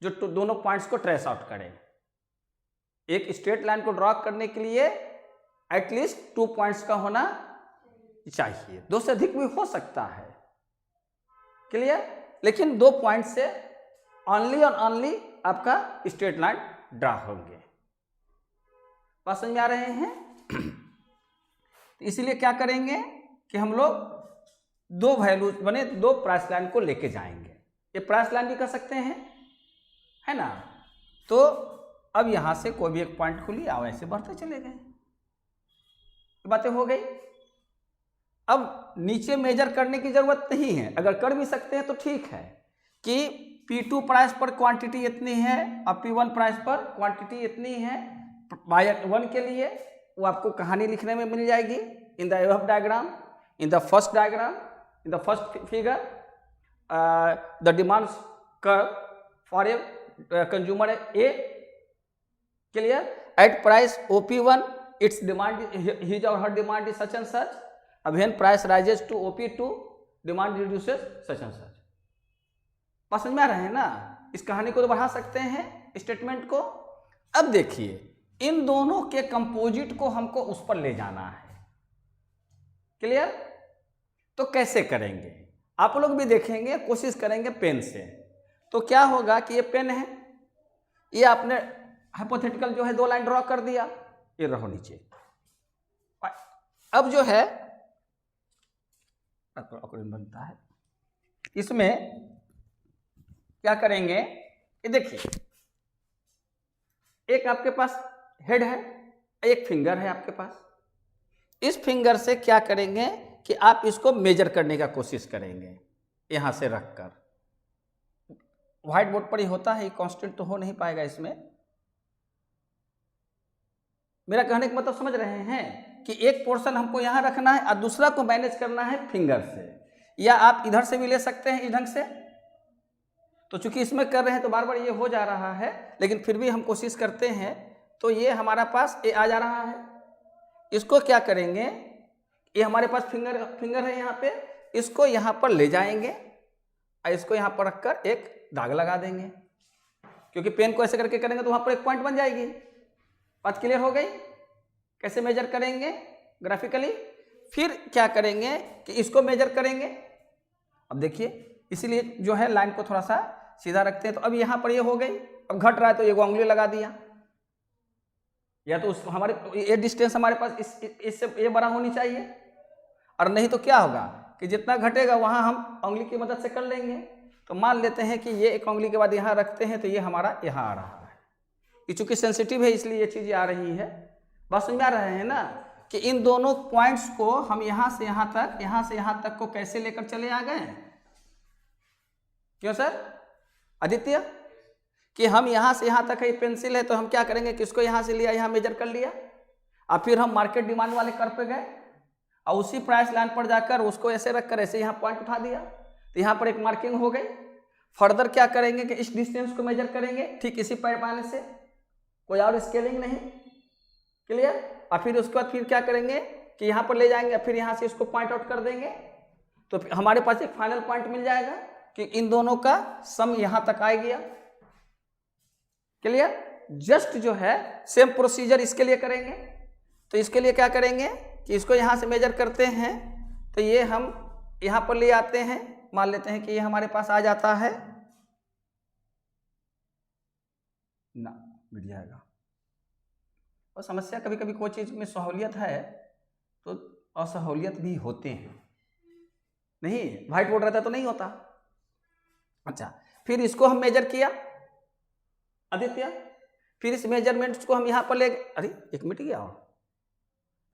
जो दोनों पॉइंट्स को ट्रेस आउट करे। एक स्ट्रेट लाइन को ड्रॉ करने के लिए एटलीस्ट 2 पॉइंट्स का होना चाहिए, 2 से अधिक भी हो सकता है, क्लियर। लेकिन 2 पॉइंट से ओनली और ओनली आपका स्ट्रेट लाइन ड्रॉ होंगे। बात समझ में आ रहे हैं? इसीलिए क्या करेंगे कि हम लोग 2 वैल्यू बने 2 प्राइस लाइन को लेके जाएंगे, ये प्राइस लाइन भी कर सकते हैं, है ना। तो अब यहां से कोई भी एक पॉइंट को लिया, ऐसे बढ़ते चले गए, बातें हो गई। अब नीचे मेजर करने की जरूरत नहीं है, अगर कर भी सकते हैं तो ठीक है कि P2 प्राइस पर क्वांटिटी इतनी है और P1 प्राइस पर क्वांटिटी इतनी है। बायर 1 के लिए वो आपको कहानी लिखने में मिल जाएगी in the above diagram, in the first diagram, in the first figure, the demand curve for a consumer A, clear. At price OP1 its demand, his or her demand is such and such, when price rises to OP2 demand reduces such and such। बात समझ में आ रहे हैं ना। इस कहानी को तो बढ़ा सकते हैं स्टेटमेंट को। अब देखिए इन दोनों के कंपोजिट को हमको उस पर ले जाना है, क्लियर। तो कैसे करेंगे आप लोग भी देखेंगे, कोशिश करेंगे पेन से। तो क्या होगा कि ये पेन है, ये आपने हाइपोथेटिकल जो है 2 लाइन ड्रॉ कर दिया, ये रहो नीचे। अब जो है बनता है, इसमें क्या करेंगे, ये देखिए एक आपके पास हेड है, एक फिंगर है आपके पास। इस फिंगर से क्या करेंगे कि आप इसको मेजर करने का कोशिश करेंगे, यहां से रखकर। व्हाइट बोर्ड पर ही होता है, कांस्टेंट तो हो नहीं पाएगा इसमें। मेरा कहने का मतलब समझ रहे हैं कि एक पोर्शन हमको यहाँ रखना है और दूसरा को मैनेज करना है फिंगर से, या आप इधर से भी ले सकते हैं इस ढंग से। तो चूंकि इसमें कर रहे हैं तो बार बार ये हो जा रहा है, लेकिन फिर भी हम कोशिश करते हैं। तो ये हमारा पास ये आ जा रहा है, इसको क्या करेंगे, ये हमारे पास फिंगर है यहाँ पे, इसको यहाँ पर ले जाएंगे और इसको यहाँ पर रखकर एक दाग लगा देंगे, क्योंकि पेन को ऐसे करके करेंगे तो वहाँ पर एक पॉइंट बन जाएगी। बात क्लियर हो गई। कैसे मेजर करेंगे ग्राफिकली, फिर क्या करेंगे कि इसको मेजर करेंगे। अब देखिए इसीलिए जो है लाइन को थोड़ा सा सीधा रखते हैं। तो अब यहाँ पर ये हो गई, अब घट रहा है तो ये उंगली लगा दिया, या तो उस हमारे ये डिस्टेंस हमारे पास इससे ये बड़ा होनी चाहिए, और नहीं तो क्या होगा कि जितना घटेगा वहाँ हम उंगली की मदद से कर लेंगे। तो मान लेते हैं कि ये एक उंगली के बाद यहाँ रखते हैं, तो ये हमारा यहाँ आ रहा है। ये चूंकि सेंसिटिव है इसलिए ये चीज़ें आ रही है। बस समझ आ रहे हैं ना कि इन दोनों पॉइंट्स को हम यहाँ से यहाँ तक, यहाँ से यहाँ तक को कैसे लेकर चले आ गए। क्यों सर आदित्य, कि हम यहाँ से यहाँ तक है, पेंसिल है तो हम क्या करेंगे कि इसको यहाँ से लिया, यहाँ मेजर कर लिया, और फिर हम मार्केट डिमांड वाले कर्व पे गए और उसी प्राइस लाइन पर जाकर उसको ऐसे रखकर ऐसे यहाँ पॉइंट उठा दिया, तो यहाँ पर एक मार्किंग हो गई। फर्दर क्या करेंगे कि इस डिस्टेंस को मेजर करेंगे, ठीक इसी पैमाने से, कोई और स्केलिंग नहीं, क्लियर। और फिर उसके बाद फिर क्या करेंगे कि यहाँ पर ले जाएंगे, फिर यहाँ से इसको पॉइंट आउट कर देंगे, तो हमारे पास एक फाइनल पॉइंट मिल जाएगा कि इन दोनों का सम यहाँ तक आ गया, क्लियर। जस्ट जो है सेम प्रोसीजर इसके लिए करेंगे। तो इसके लिए क्या करेंगे कि इसको यहाँ से मेजर करते हैं, तो ये हम यहाँ पर ले आते हैं, मान लेते हैं कि ये हमारे पास आ जाता है ना, मिट जाएगा। और समस्या कभी कभी कोई चीज़ में सहूलियत है तो असहूलियत भी होते हैं, नहीं, व्हाइट बोर्ड रहता तो नहीं होता। अच्छा, फिर इसको हम मेजर किया आदित्य, फिर इस मेजरमेंट्स को हम यहाँ पर ले, अरे एक मिनट गया और,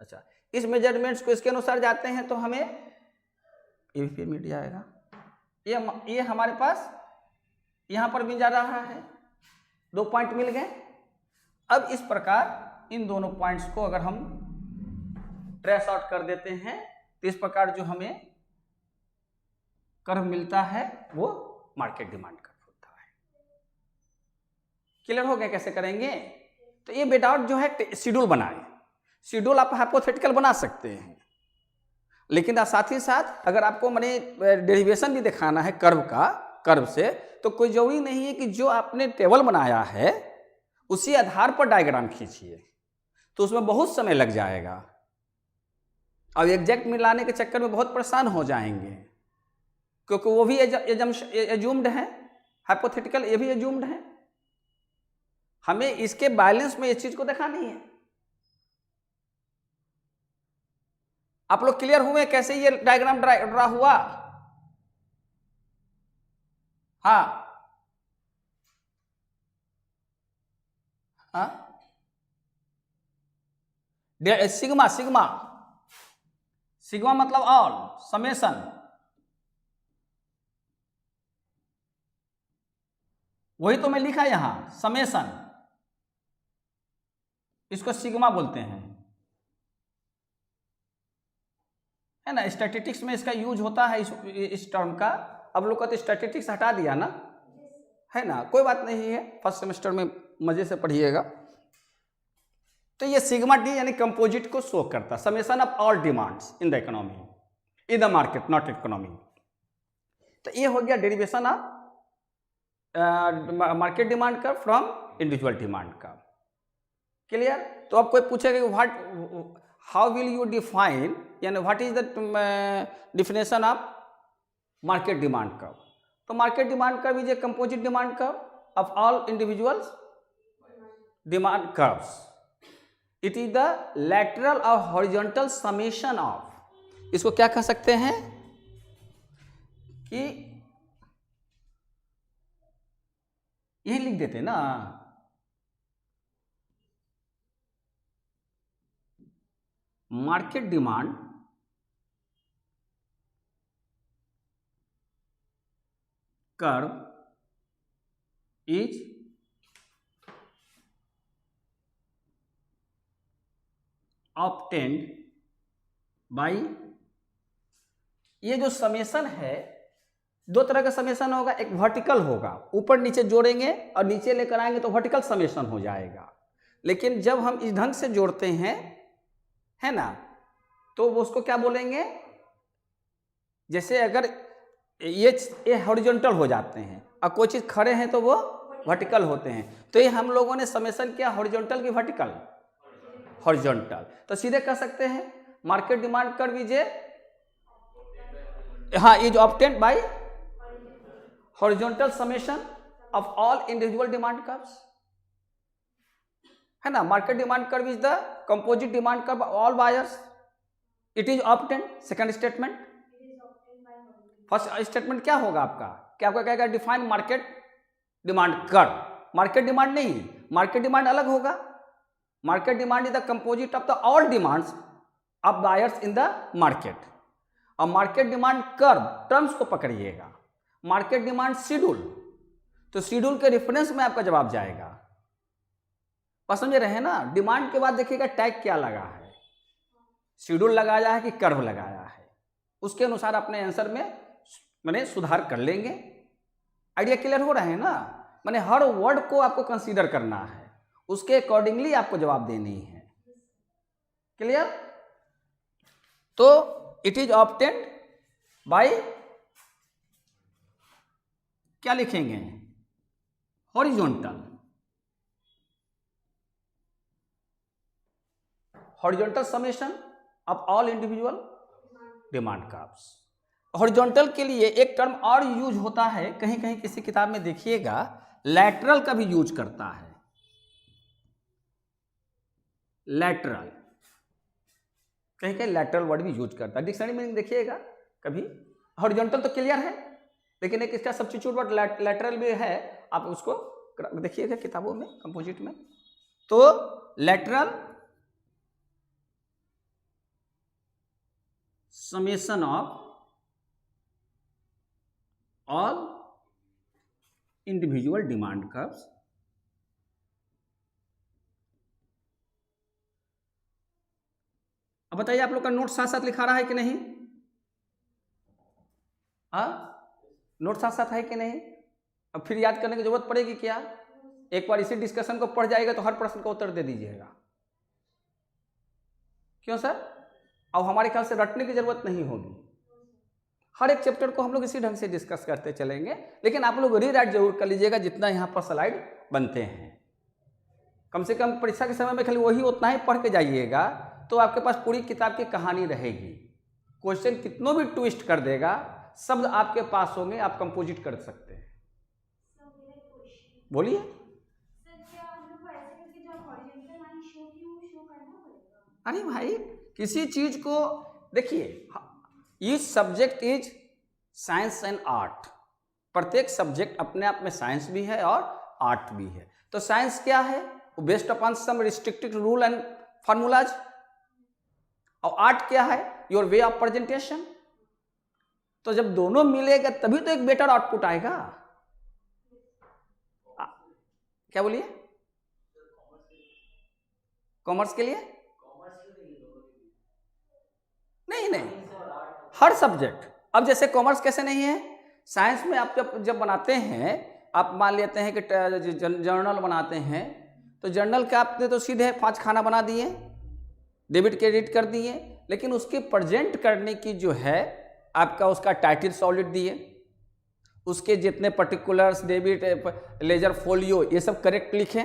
अच्छा इस मेजरमेंट्स को इसके अनुसार जाते हैं तो हमें ये भी फिर मिट जाएगा। ये हमारे पास यहाँ पर मिल जा रहा है, 2 पॉइंट मिल गए। अब इस प्रकार इन दोनों पॉइंट्स को अगर हम ट्रेस आउट कर देते हैं तो इस प्रकार जो हमें कर्व मिलता है वो मार्केट डिमांड कर्व होता है। क्लियर हो गया कैसे करेंगे? तो ये बेटा जो है शेड्यूल बनाए, शेड्यूल आप हाइपोथेटिकल बना सकते हैं, लेकिन साथ ही साथ अगर आपको माने डेरिवेशन भी दिखाना है कर्व से, तो कोई जरूरी नहीं है कि जो आपने टेबल बनाया है उसी आधार पर डायग्राम खींचिए, तो उसमें बहुत समय लग जाएगा और एग्जैक्ट मिलाने के चक्कर में बहुत परेशान हो जाएंगे, क्योंकि वो भी एज्यूम्ड है, हाइपोथेटिकल ये भी एज्यूम्ड है। हमें इसके बैलेंस में इस चीज को दिखानी है। आप लोग क्लियर हुए कैसे ये डायग्राम ड्रा हुआ? हाँ हाँ, सिग्मा सिग्मा सिग्मा मतलब ऑल, समेशन, वही तो मैं लिखा यहां, समेशन, इसको सिग्मा बोलते हैं, है ना। स्टैटिस्टिक्स में इसका यूज होता है इस टर्म का। अब लोग कहते स्टैटिस्टिक्स हटा दिया ना, है ना, कोई बात नहीं है, फर्स्ट सेमेस्टर में मजे से पढ़िएगा। तो ये सिग्मा डी यानी कंपोजिट को शो करता, summation of all demands in the economy, in the market not economy. तो ये हो गया डेरिवेशन ऑफ मार्केट डिमांड का फ्रॉम इंडिविजुअल डिमांड का। क्लियर? तो अब कोई पूछेगा कि what, how will you define, यानी what is the definition of market demand curve? तो market demand curve is a composite demand curve of all individuals demand curves. It is the lateral और horizontal summation of, इसको क्या कह सकते हैं कि यही लिख देते ना, market demand curve is obtained by, ये जो समेशन है, 2 तरह का समेशन होगा, एक वर्टिकल होगा, ऊपर नीचे जोड़ेंगे और नीचे लेकर आएंगे तो वर्टिकल समेशन हो जाएगा। लेकिन जब हम इस ढंग से जोड़ते हैं, है ना, तो वो उसको क्या बोलेंगे, जैसे अगर ये हॉरिजॉन्टल हो जाते हैं और कोई चीज खड़े हैं तो वो वर्टिकल होते हैं, तो ये हम लोगों ने समेशन किया हॉरिजॉन्टल की वर्टिकल, हॉरिजॉन्टल। तो सीधे कह सकते हैं मार्केट डिमांड कर्व इज, हाँ, is obtained by horizontal summation of all individual demand curves, है ना। Market demand curve is the composite demand curve all buyers, it is obtained. Second statement, first statement क्या होगा आपका, क्या आपका कहेगा define market demand curve, market demand नहीं, market demand अलग होगा। Market demand is the composite of the all demands of buyers in the market. और मार्केट डिमांड कर्व टर्म्स को पकड़िएगा, मार्केट डिमांड शेड्यूल, तो शेड्यूल के रेफरेंस में आपका जवाब जाएगा। बस समझ रहे हैं ना। डिमांड के बाद देखिएगा टैग क्या लगा है, शेड्यूल लगाया है कि कर्व लगाया है, उसके अनुसार अपने आंसर में मैंने सुधार कर लेंगे। आइडिया क्लियर हो रहा है ना। मैंने हर वर्ड को आपको कंसीडर करना है, उसके अकॉर्डिंगली आपको जवाब देनी है। क्लियर? तो इट इज ऑब्टेन्ड बाय, क्या लिखेंगे, horizontal, horizontal summation of all individual demand curves. Horizontal के लिए एक टर्म और यूज होता है, कहीं कहीं किसी किताब में देखिएगा लैटरल का भी यूज करता है, लैटरल, कहीं कहीं लैटरल वर्ड भी यूज करता है। डिक्शनरी में देखिएगा कभी हॉरिजॉन्टल तो क्लियर है, लेकिन एक इसका सब्स्टिट्यूट वर्ड लैटरल भी है, आप उसको देखिएगा किताबों में कंपोजिट में। तो lateral summation of all individual demand curves अब बताइए आप लोग का नोट साथ साथ लिखा रहा है कि नहीं? नोट साथ साथ है कि नहीं? अब फिर याद करने की जरूरत पड़ेगी क्या? एक बार इसी डिस्कशन को पढ़ जाएगा तो हर प्रश्न का उत्तर दे दीजिएगा। क्यों सर? अब हमारे ख्याल से रटने की जरूरत नहीं होगी, हर एक चैप्टर को हम लोग इसी ढंग से डिस्कस करते चलेंगे, लेकिन आप लोग रीराइट जरूर कर लीजिएगा जितना यहाँ पर स्लाइड बनते हैं। कम से कम परीक्षा के समय में खाली वही उतना ही पढ़ के जाइएगा तो आपके पास पूरी किताब की कहानी रहेगी। क्वेश्चन कितनों भी ट्विस्ट कर देगा, शब्द आपके पास होंगे, आप कंपोजिट कर सकते हैं। बोलिए। अरे भाई किसी चीज को देखिए, each subject is science and art. प्रत्येक सब्जेक्ट अपने आप में साइंस भी है और आर्ट भी है। तो साइंस क्या है? Based upon some restricted rule and formulas. और आर्ट क्या है? Your way of presentation. तो जब दोनों मिलेगा तभी तो एक बेटर आउटपुट आएगा। क्या बोलिए? कॉमर्स के लिए नहीं, हर सब्जेक्ट। अब जैसे कॉमर्स कैसे नहीं है? साइंस में आप जब बनाते हैं, आप मान लेते हैं कि जर्नल बनाते हैं, तो जर्नल का आपने तो सीधे 5 खाना बना दिए, डेबिट क्रेडिट कर दिए, लेकिन उसके प्रेजेंट करने की जो है आपका उसका टाइटल सॉलिड दिए, उसके जितने पर्टिकुलर्स, डेबिट, लेजर, फोलियो, ये सब करेक्ट लिखें।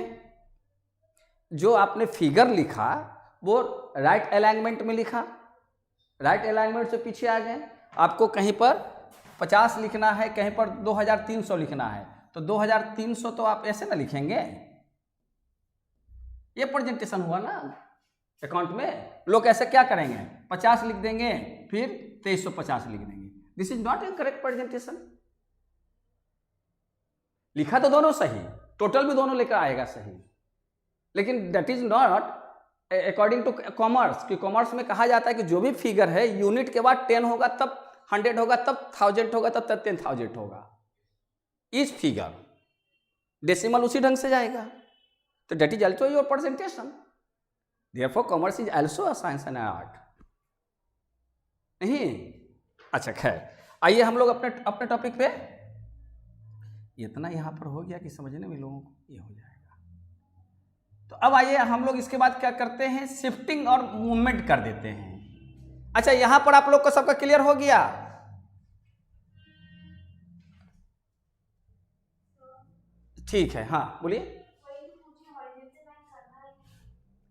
जो आपने फिगर लिखा वो राइट अलाइनमेंट में लिखा, राइट अलाइनमेंट से पीछे आ गए। आपको कहीं पर 50 लिखना है, कहीं पर 2300 लिखना है, तो 2300 तो आप ऐसे ना लिखेंगे। ये प्रेजेंटेशन हुआ ना अकाउंट में। लोग ऐसे क्या करेंगे? 50 लिख देंगे, फिर 2350 लिख देंगे। This is not A correct presentation. लिखा तो दोनों सही, टोटल भी दोनों लेकर आएगा सही, लेकिन that is not according to commerce. कि कॉमर्स में कहा जाता है कि जो भी फिगर है यूनिट के बाद 10 होगा, तब 100 होगा, तब 1000 होगा, तब 10,000 होगा। इस फिगर डेसिमल उसी ढंग से जाएगा, तो that is also your presentation. Therefore, commerce is also a science and an art. नहीं? अच्छा खैर, आइए हम लोग अपने टॉपिक पे। इतना यहाँ पर हो गया कि समझने में लोगों को ये हो जाएगा। तो अब आइए हम लोग इसके बाद क्या करते हैं? शिफ्टिंग और मूवमेंट कर देते हैं। अच्छा, यहाँ पर आप लोग को सबका क्लियर हो गया? ठीक है, हाँ बोलिए।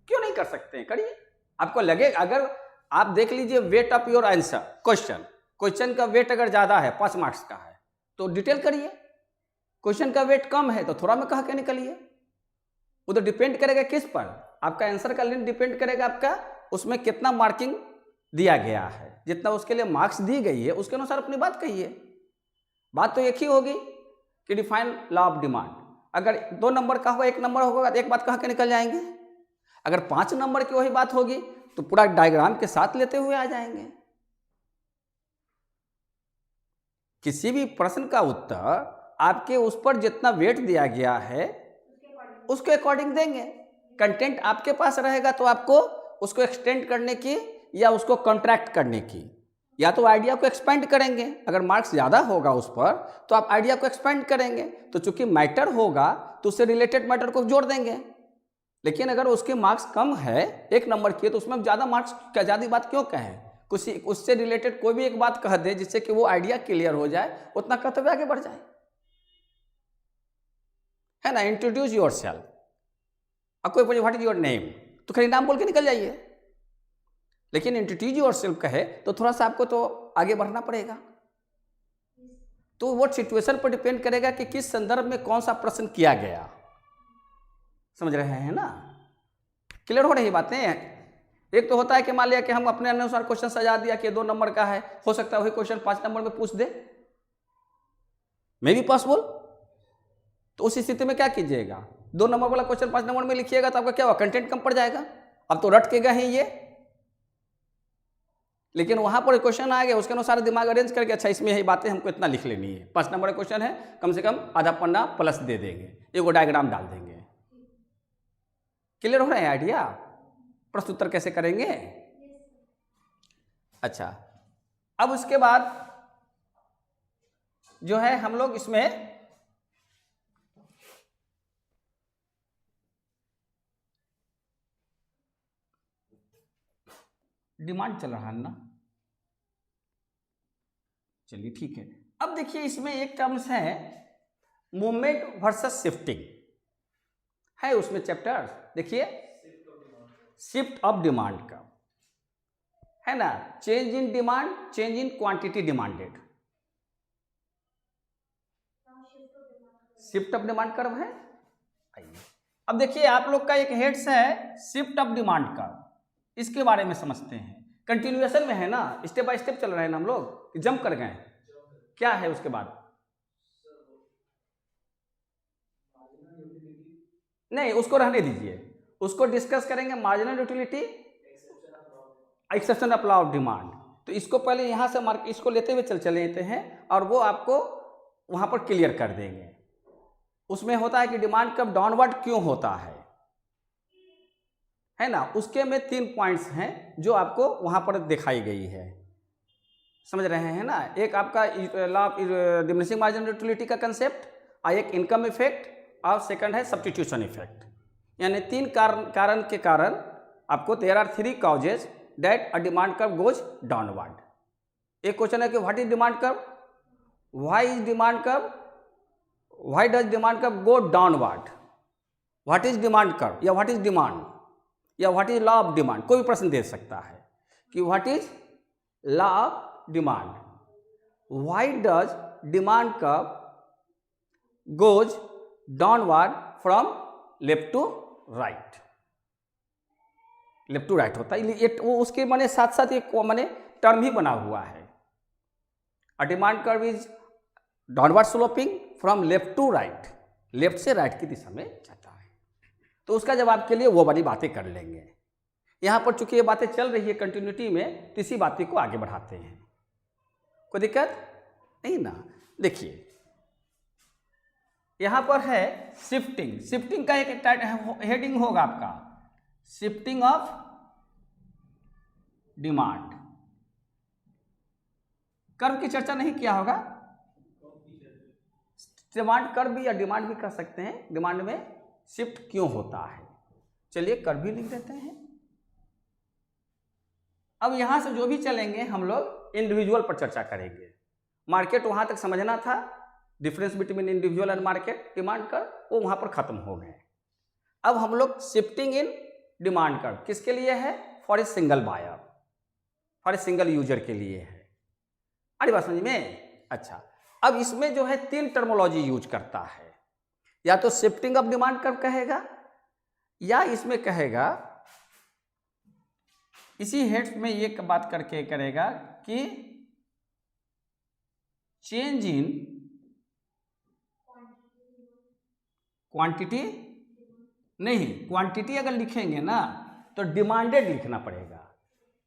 क्यों नहीं कर सकते हैं? करिए। आपको लगे, अगर आप देख लीजिए weight of your answer, question का वेट अगर ज्यादा है, 5 मार्क्स का है, तो डिटेल करिए। क्वेश्चन का वेट कम है तो थोड़ा में कह के निकलिए। वो तो डिपेंड करेगा किस पर? आपका आंसर का लेंथ डिपेंड करेगा आपका उसमें कितना मार्किंग दिया गया है। जितना उसके लिए मार्क्स दी गई है उसके अनुसार अपनी बात कहिए। बात तो एक ही होगी कि डिफाइन लॉ ऑफ डिमांड। अगर 2 नंबर का होगा, 1 नंबर होगा, तो एक बात कह के निकल जाएंगे। अगर 5 नंबर की वही बात होगी तो पूरा डायग्राम के साथ लेते हुए आ जाएंगे। किसी भी प्रश्न का उत्तर आपके उस पर जितना वेट दिया गया है उसके अकॉर्डिंग देंगे। कंटेंट आपके पास रहेगा तो आपको उसको एक्सटेंड करने की या उसको कॉन्ट्रैक्ट करने की, या तो आइडिया को एक्सपेंड करेंगे। अगर मार्क्स ज़्यादा होगा उस पर तो आप आइडिया को एक्सपेंड करेंगे, तो चूंकि मैटर होगा तो उससे रिलेटेड मैटर को जोड़ देंगे। लेकिन अगर उसके मार्क्स कम है 1 नंबर की, तो उसमें ज़्यादा मार्क्स क्या, ज़्यादा बात क्यों कहें? कुछ उससे रिलेटेड कोई भी एक बात कह दे जिससे कि वो आइडिया क्लियर हो जाए, उतना कहते हुए आगे बढ़ जाए, है ना। Introduce your self. अब कोई पूछे व्हाट इज योर नेम, तो खाली नाम बोल के निकल जाइए। लेकिन इंट्रोड्यूस योर सेल्फ कहे तो थोड़ा सा आपको तो आगे बढ़ना पड़ेगा। तो वो सिचुएशन पर डिपेंड करेगा कि किस संदर्भ में कौन सा प्रश्न किया गया। समझ रहे हैं ना? क्लियर हो रही बातें? एक तो होता है कि मान लिया कि हम अपने अनुसार क्वेश्चन सजा दिया कि 2 नंबर का है, हो सकता है वही क्वेश्चन 5 नंबर में पूछ दे, मे बी पॉसिबल। तो उस स्थिति में क्या कीजिएगा, 2 नंबर वाला क्वेश्चन 5 नंबर में लिखिएगा तो आपका क्या होगा, कंटेंट कम पड़ जाएगा। अब तो रट के गए ये, लेकिन वहां पर क्वेश्चन आ गया, उसके अनुसार दिमाग अरेंज करके अच्छा इसमें यही बातें हमको इतना लिख लेनी है, 5 नंबर का क्वेश्चन है, कम से कम आधा पन्ना प्लस दे देंगे, एगो डायग्राम डाल देंगे। क्लियर हो रहा है आइडिया, प्रश्नोत्तर कैसे करेंगे। अच्छा, अब उसके बाद जो है हम लोग इसमें डिमांड चल रहा है ना, चलिए ठीक है। अब देखिए इसमें एक टर्म्स है मूवमेंट वर्सेस शिफ्टिंग है, उसमें चैप्टर देखिए शिफ्ट ऑफ डिमांड का है ना, change in demand, change in quantity demanded, shift of demand curve है। आइए अब देखिए आप लोग का एक हेड्स है शिफ्ट ऑफ डिमांड कर्व, इसके बारे में समझते हैं। कंटिन्यूएशन में है ना, स्टेप बाय स्टेप चल रहे हैं ना हम लोग, जंप कर गए, क्या है उसके बाद, नहीं उसको रहने दीजिए, उसको डिस्कस करेंगे marginal utility, exception of law of demand. तो इसको पहले यहाँ से मार्क इसको लेते हुए चले जाते हैं और वो आपको वहाँ पर क्लियर कर देंगे। उसमें होता है कि डिमांड कब डाउनवर्ड क्यों होता है ना, उसके में 3 पॉइंट्स हैं जो आपको वहाँ पर दिखाई गई है, समझ रहे हैं ना। एक आपका law of diminishing marginal utility का कंसेप्ट, और एक इनकम इफेक्ट, और सेकंड है सब्स्टिट्यूशन इफेक्ट। यानी 3 कारण के कारण आपको there are 3 causes that a demand curve goes downward. एक क्वेश्चन है कि what is demand curve, why is demand curve, why does demand curve go downward, what is demand curve या व्हाट इज डिमांड या what is law of demand, कोई भी प्रश्न दे सकता है कि what is law of demand, why does demand curve goes downward from left to right, left to right होता है ये, वो उसके माने साथ साथ एक माने टर्म ही बना हुआ है। A demand curve is downward sloping from left to right, left से राइट की दिशा में जाता है। तो उसका जवाब के लिए वो वाली बातें कर लेंगे। यहाँ पर चूंकि ये बातें चल रही है कंटिन्यूटी में, तो इसी बातें को आगे बढ़ाते हैं, कोई दिक्कत नहीं ना। देखिए यहाँ पर है शिफ्टिंग, शिफ्टिंग का एक हेडिंग होगा आपका शिफ्टिंग ऑफ डिमांड। कर्व की चर्चा नहीं किया होगा, डिमांड कर्व भी या डिमांड भी कर सकते हैं, डिमांड में शिफ्ट क्यों होता है। चलिए कर्व भी लिख देते हैं। अब यहां से जो भी चलेंगे हम लोग इंडिविजुअल पर चर्चा करेंगे। मार्केट वहां तक समझना था, difference between individual and market demand curve, वो वहां पर खत्म हो गए। अब हम लोग शिफ्टिंग इन डिमांड कर्व किसके लिए है, for a single buyer, for a single user के लिए है। अरे बात समझ में। अच्छा, अब इसमें जो है 3 टर्मोलॉजी यूज करता है, या तो शिफ्टिंग ऑफ डिमांड कर्व कहेगा, या इसमें कहेगा इसी हेड्स में ये बात करके करेगा कि चेंज इन क्वांटिटी, नहीं क्वांटिटी अगर लिखेंगे ना तो डिमांडेड लिखना पड़ेगा,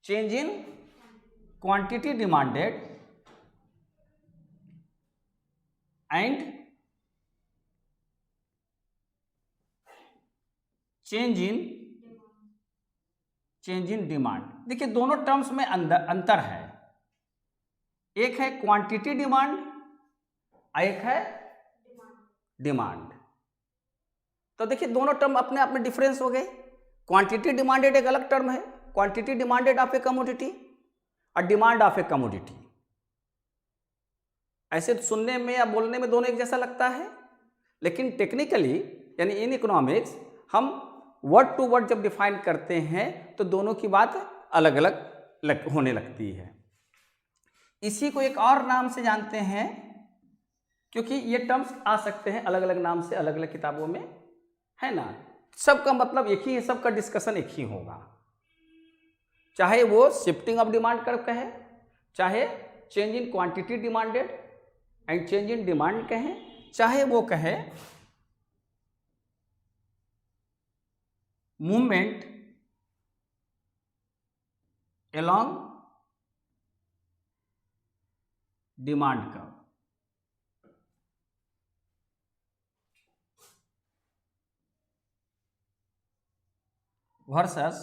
change in quantity demanded and change in demand. देखिए दोनों टर्म्स में अंतर है, एक है क्वांटिटी डिमांड, एक है डिमांड। तो देखिए दोनों टर्म अपने आप में डिफरेंस हो गए। क्वांटिटी डिमांडेड एक अलग टर्म है, quantity demanded of a commodity और डिमांड ऑफ ए कमोडिटी। ऐसे सुनने में या बोलने में दोनों एक जैसा लगता है, लेकिन टेक्निकली यानी इन इकोनॉमिक्स हम वर्ड टू वर्ड जब डिफाइन करते हैं तो दोनों की बात अलग अलग होने लगती है। इसी को एक और नाम से जानते हैं, क्योंकि ये टर्म्स आ सकते हैं अलग अलग नाम से अलग अलग किताबों में, है ना। सबका मतलब एक ही है, सबका डिस्कशन एक ही होगा। चाहे वो शिफ्टिंग ऑफ डिमांड कर्व कहे, चाहे change in quantity demanded and change in demand कहें, चाहे वो कहे movement along demand curve. Versus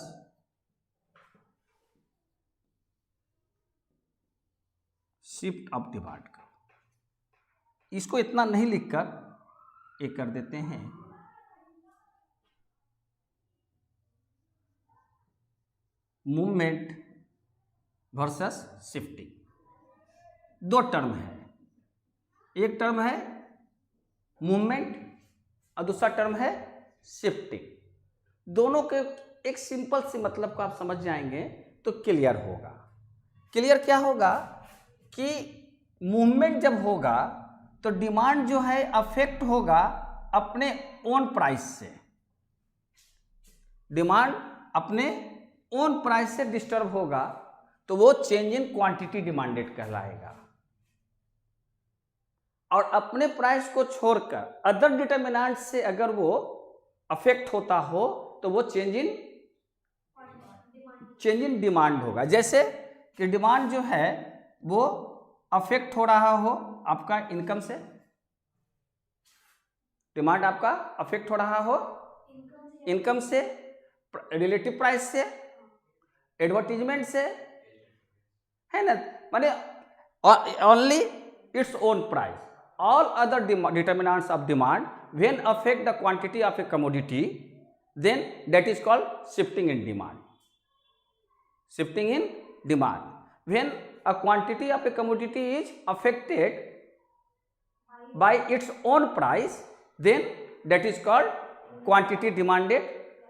shift of demand curve. इसको इतना नहीं लिखकर एक कर देते हैं मूवमेंट वर्सेस शिफ्टिंग। दो टर्म है, एक टर्म है मूवमेंट और दूसरा टर्म है शिफ्टिंग। दोनों के एक सिंपल सी मतलब को आप समझ जाएंगे तो क्लियर होगा। क्लियर क्या होगा कि मूवमेंट जब होगा तो डिमांड जो है अफेक्ट होगा अपने ओन प्राइस से, डिमांड अपने ओन प्राइस से डिस्टर्ब होगा तो वो चेंज इन क्वांटिटी डिमांडेड कहलाएगा। और अपने प्राइस को छोड़कर अदर डिटरमिनेंट से अगर वो अफेक्ट होता हो तो वो चेंज इन डिमांड होगा। जैसे कि डिमांड जो है वो अफेक्ट हो रहा हो आपका इनकम से, डिमांड आपका अफेक्ट हो रहा हो इनकम से, रिलेटिव प्राइस से, एडवर्टीजमेंट से, है ना, माने only its own price. All other determinants of demand when affect the quantity of a commodity then that is called shifting in demand. Shifting in demand when a quantity of a commodity is affected by its own price then that is called quantity demanded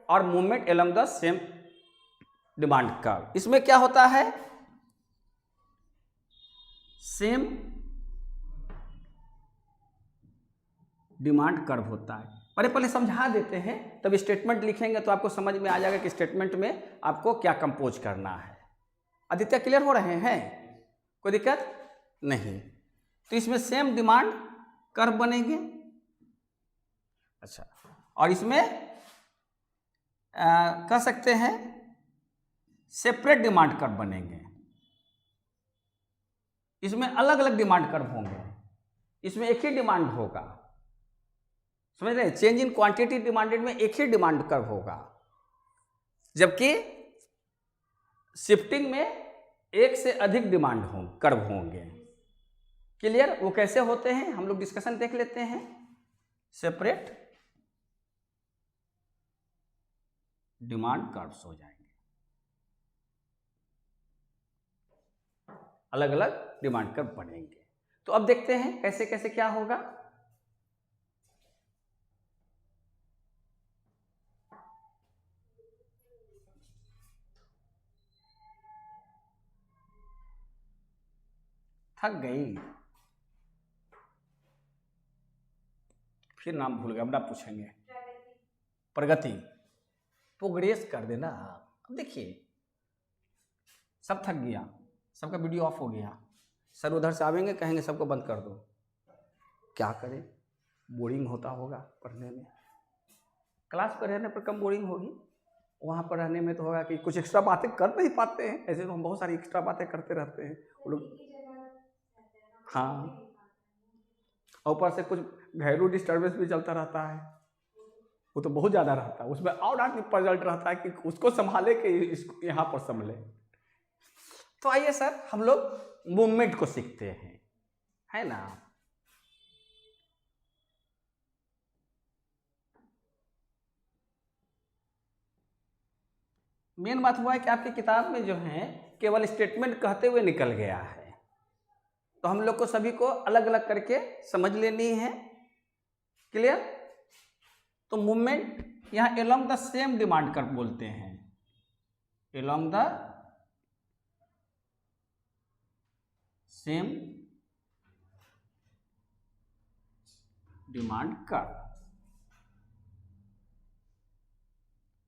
or movement along the same demand curve। इसमें क्या होता है, same demand curve होता है। पहले समझा देते हैं तब स्टेटमेंट लिखेंगे तो आपको समझ में आ जाएगा कि स्टेटमेंट में आपको क्या कंपोज करना है। आदित्य क्लियर हो रहे हैं, कोई दिक्कत नहीं। तो इसमें सेम डिमांड कर्व बनेंगे। अच्छा, और इसमें कह सकते हैं सेपरेट डिमांड कर्व बनेंगे। इसमें अलग अलग डिमांड कर्व होंगे, इसमें एक ही डिमांड होगा, समझ रहे, चेंज इन क्वांटिटी डिमांडेड में एक ही डिमांड कर्व होगा, जबकि शिफ्टिंग में एक से अधिक डिमांड कर्व होंगे। क्लियर, वो कैसे होते हैं हम लोग डिस्कशन देख लेते हैं। सेपरेट डिमांड कर्व्स हो जाएंगे, अलग अलग डिमांड कर्व बनेंगे। तो अब देखते हैं कैसे कैसे क्या होगा। थक गई, फिर नाम भूल गया, अब ना पूछेंगे। प्रगति, प्रोग्रेस कर देना। अब देखिए सब थक गया, सबका वीडियो ऑफ हो गया, सर उधर से आवेंगे कहेंगे सबको बंद कर दो, क्या करें, बोरिंग होता होगा पढ़ने में। क्लास पर रहने पर कम बोरिंग होगी, वहाँ पर रहने में तो होगा कि कुछ एक्स्ट्रा बातें कर नहीं पाते हैं। ऐसे तो हम बहुत सारी एक्स्ट्रा बातें करते रहते हैं वो लोग। हाँ, ऊपर से कुछ घरेलू डिस्टर्बेंस भी चलता रहता है, वो तो बहुत ज़्यादा रहता है, उसमें और आदमी पलट रहता है कि उसको संभाले कि इसको यहाँ पर संभले। तो आइए सर हम लोग मूवमेंट को सीखते हैं, है ना। मेन बात हुआ है कि आपकी किताब में जो है केवल स्टेटमेंट कहते हुए निकल गया है, तो हम लोग को सभी को अलग अलग करके समझ लेनी है। क्लियर। तो मूवमेंट यहाँ along the same demand curve बोलते हैं, along the same demand curve.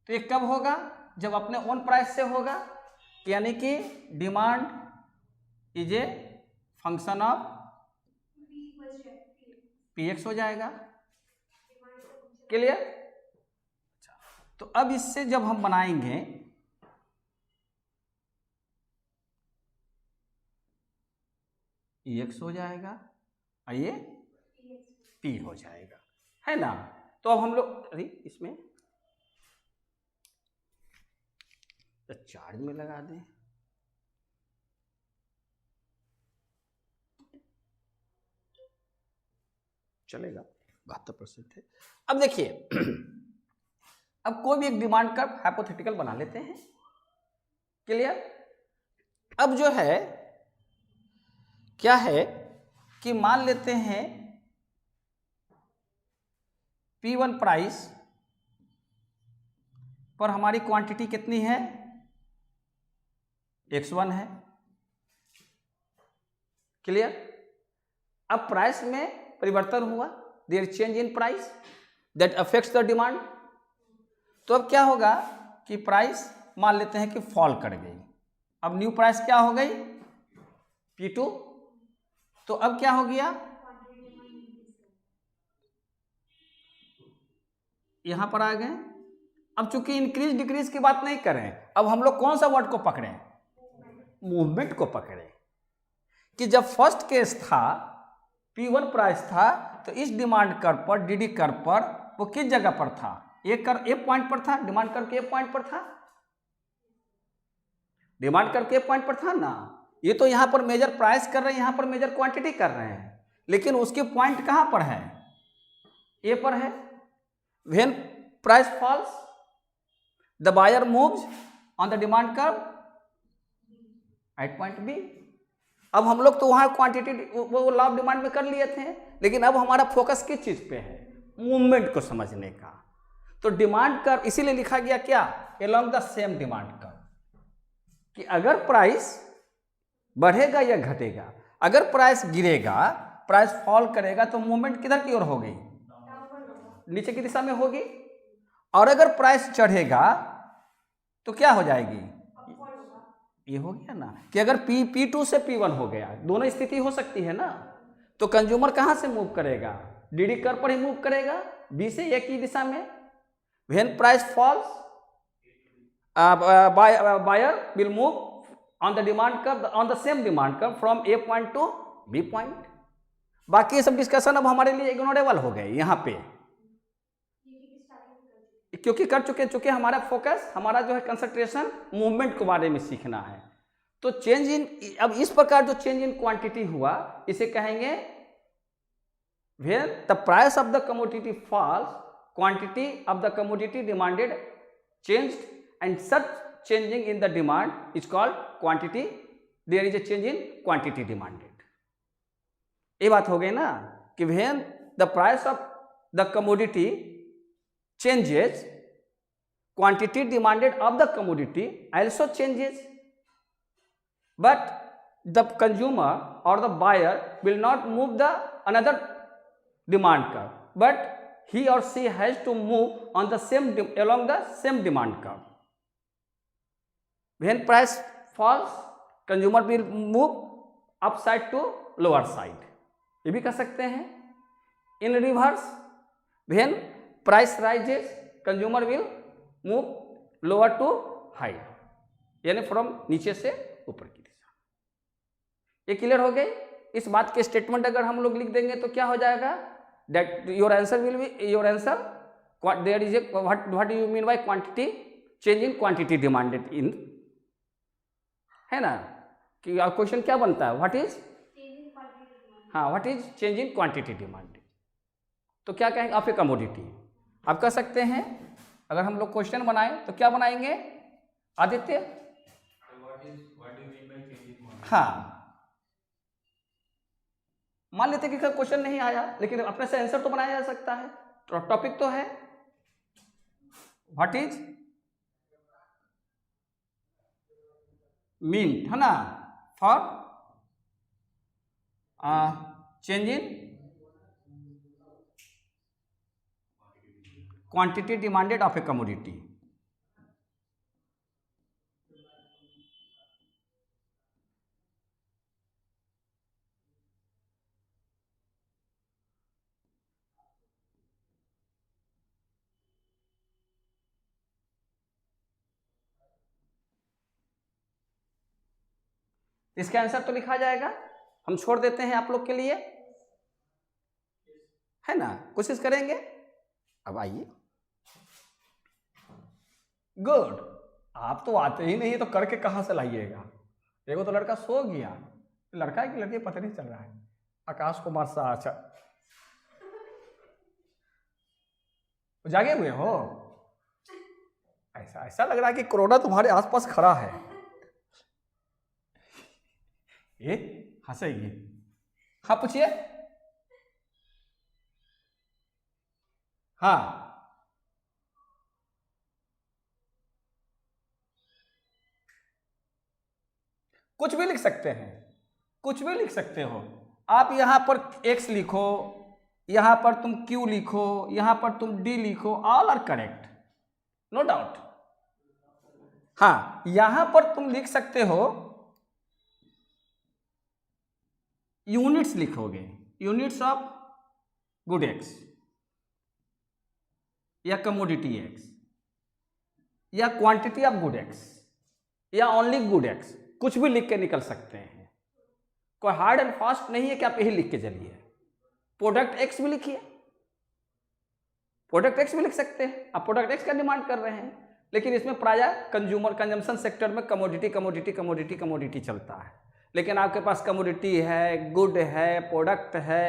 तो ये कब होगा, जब अपने ओन प्राइस से होगा, यानी कि demand is a function of P x हो जाएगा। क्लियर? तो अब इससे जब हम बनाएंगे एक्स हो जाएगा और ये पी हो जाएगा, है ना। तो अब हम लोग अरे इसमें तो चार्ज में लगा दें, चलेगा, 72% है। अब देखिए अब कोई भी एक डिमांड कर्व हाइपोथेटिकल बना लेते हैं। क्लियर? अब जो है क्या है कि मान लेते हैं P1 प्राइस पर हमारी क्वांटिटी कितनी है, X1 है। क्लियर? अब प्राइस में परिवर्तन हुआ, there change in price that affects the demand. तो अब क्या होगा कि प्राइस मान लेते हैं कि फॉल कर गई। अब न्यू प्राइस क्या हो गई, P2। तो अब क्या हो गया, यहां पर आ गए। अब चूंकि इंक्रीज डिक्रीज की बात नहीं करें, अब हम लोग कौन सा वर्ड को पकड़े, मूवमेंट को पकड़े। कि जब फर्स्ट केस था P1 प्राइस था तो इस डिमांड कर्व पर, डीडी कर्व पर, वो किस जगह पर था, एक पॉइंट पर था, डिमांड कर्व के एक पॉइंट पर था, डिमांड कर्व के एक पॉइंट पर था ना। ये तो यहां पर मेजर प्राइस कर रहे हैं, यहां पर मेजर क्वांटिटी कर रहे हैं, लेकिन उसके पॉइंट कहां पर है, ए पर है। When price falls the buyer moves on the demand curve at point B. अब हम लोग तो वहां क्वांटिटी वो लॉ ऑफ डिमांड में कर लिए थे, लेकिन अब हमारा फोकस किस चीज पे है, मूवमेंट को समझने का। तो डिमांड कर्व इसीलिए लिखा गया क्या, along the same demand curve, कि अगर प्राइस बढ़ेगा या घटेगा, अगर प्राइस गिरेगा, प्राइस फॉल करेगा तो मूवमेंट किधर की ओर होगी, नीचे की दिशा में होगी। और अगर प्राइस चढ़ेगा तो क्या हो जाएगी, ये हो गया ना कि अगर P2 से P1 हो गया, दोनों स्थिति हो सकती है ना। तो कंज्यूमर कहां से मूव करेगा, डीडी कर्व पर ही मूव करेगा, बी से ए की दिशा में। When price falls buyer will move on the demand curve, on the same demand curve from A point to B point. बाकी ये सब डिस्कशन अब हमारे लिए इग्नोरेबल हो गए यहाँ पे, क्योंकि कर चुके हमारा फोकस, हमारा जो है कंसंट्रेशन मूवमेंट के बारे में सीखना है। तो चेंज इन, अब इस प्रकार जो चेंज इन क्वांटिटी हुआ इसे कहेंगे when the price of the commodity falls, quantity of the commodity demanded changed and such changing in the demand is called quantity, there is a change in quantity demanded. ये बात हो गई ना कि when the price of the commodity changes, quantity demanded of the commodity also changes, but the consumer or the buyer will not move the another demand curve, but he or she has to move on the same along the same demand curve. When price falls, consumer will move upside to lower side, ये भी कर सकते हैं। In reverse, when price rises consumer will move lower to high, यानी फ्रॉम नीचे से ऊपर की दिशा। ये क्लियर हो गई। इस बात के स्टेटमेंट अगर हम लोग लिख देंगे तो क्या हो जाएगा, that your answer will be, your answer there is a what do you mean by quantity, change in quantity demanded in, है ना। कि क्वेश्चन क्या बनता है, व्हाट इज, हाँ what is change in quantity demanded. तो क्या कहेंगे, ऑफ ए कमोडिटी। आप कह सकते हैं अगर हम लोग क्वेश्चन बनाएं तो क्या बनाएंगे आदित्य, हाँ मान लेते कि क्वेश्चन नहीं आया लेकिन अपने से आंसर तो बनाया जा सकता है। तो टॉपिक तो है व्हाट इज मीन, है ना, for change in quantity demanded of a commodity। इसका आंसर तो लिखा जाएगा, हम छोड़ देते हैं आप लोग के लिए, है ना, कोशिश करेंगे। अब आइए, गुड, आप तो आते ही नहीं तो करके कहां से लाइएगा। देखो तो लड़का सो गया, लड़का है कि लड़की पता नहीं चल रहा है। आकाश कुमार शाह, अच्छा जागे हुए हो, ऐसा ऐसा लग रहा है कि कोरोना तुम्हारे आसपास खड़ा है। ये हंसेगी, हाँ पूछिए। हाँ कुछ भी लिख सकते हैं, कुछ भी लिख सकते हो आप। यहां पर x लिखो, यहां पर तुम q लिखो, यहां पर तुम d लिखो, all are correct, no doubt. हाँ यहां पर तुम लिख सकते हो, यूनिट्स लिखोगे, यूनिट्स ऑफ गुड एक्स या कमोडिटी एक्स या क्वांटिटी ऑफ गुड एक्स या ओनली गुड एक्स, कुछ भी लिख के निकल सकते हैं। कोई हार्ड एंड फास्ट नहीं है कि आप यही लिख के चलिए। प्रोडक्ट एक्स भी लिखिए, प्रोडक्ट एक्स भी लिख सकते हैं। आप प्रोडक्ट एक्स का डिमांड कर रहे हैं, लेकिन इसमें प्रायः कंज्यूमर कंजम्पशन सेक्टर में कमोडिटी कमोडिटी कमोडिटी कमोडिटी चलता है। लेकिन आपके पास कमोडिटी है, गुड है, प्रोडक्ट है,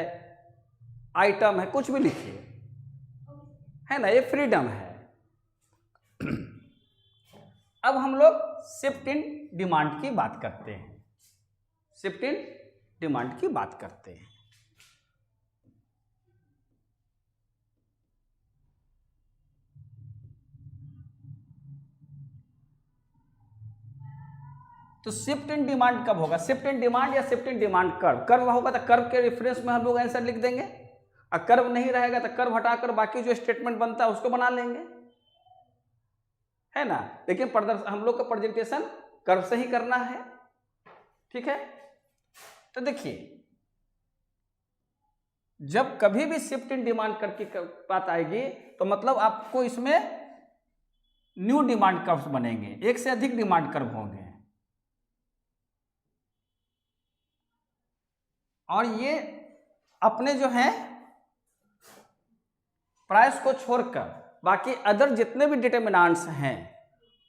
आइटम है, कुछ भी लिखिए, है ना, ये फ्रीडम है। अब हम लोग शिफ्ट इन डिमांड की बात करते हैं, शिफ्ट इन डिमांड की बात करते हैं। तो शिफ्ट इन डिमांड कब होगा? शिफ्ट इन डिमांड या shift in demand curve. Curve होगा तो कर्व के रेफरेंस में हम लोग आंसर लिख देंगे, और कर्व नहीं रहेगा तो कर्व हटाकर बाकी जो स्टेटमेंट बनता है उसको बना लेंगे, है ना। लेकिन हम लोग का प्रेजेंटेशन कर्व से ही करना है, ठीक है। तो देखिए, जब कभी भी शिफ्ट इन डिमांड करके बात आएगी तो मतलब आपको इसमें न्यू डिमांड कर्व्स बनेंगे, एक से अधिक डिमांड कर्व होंगे, और ये अपने जो है प्राइस को छोड़कर बाकी अदर जितने भी डिटरमिनेंट्स हैं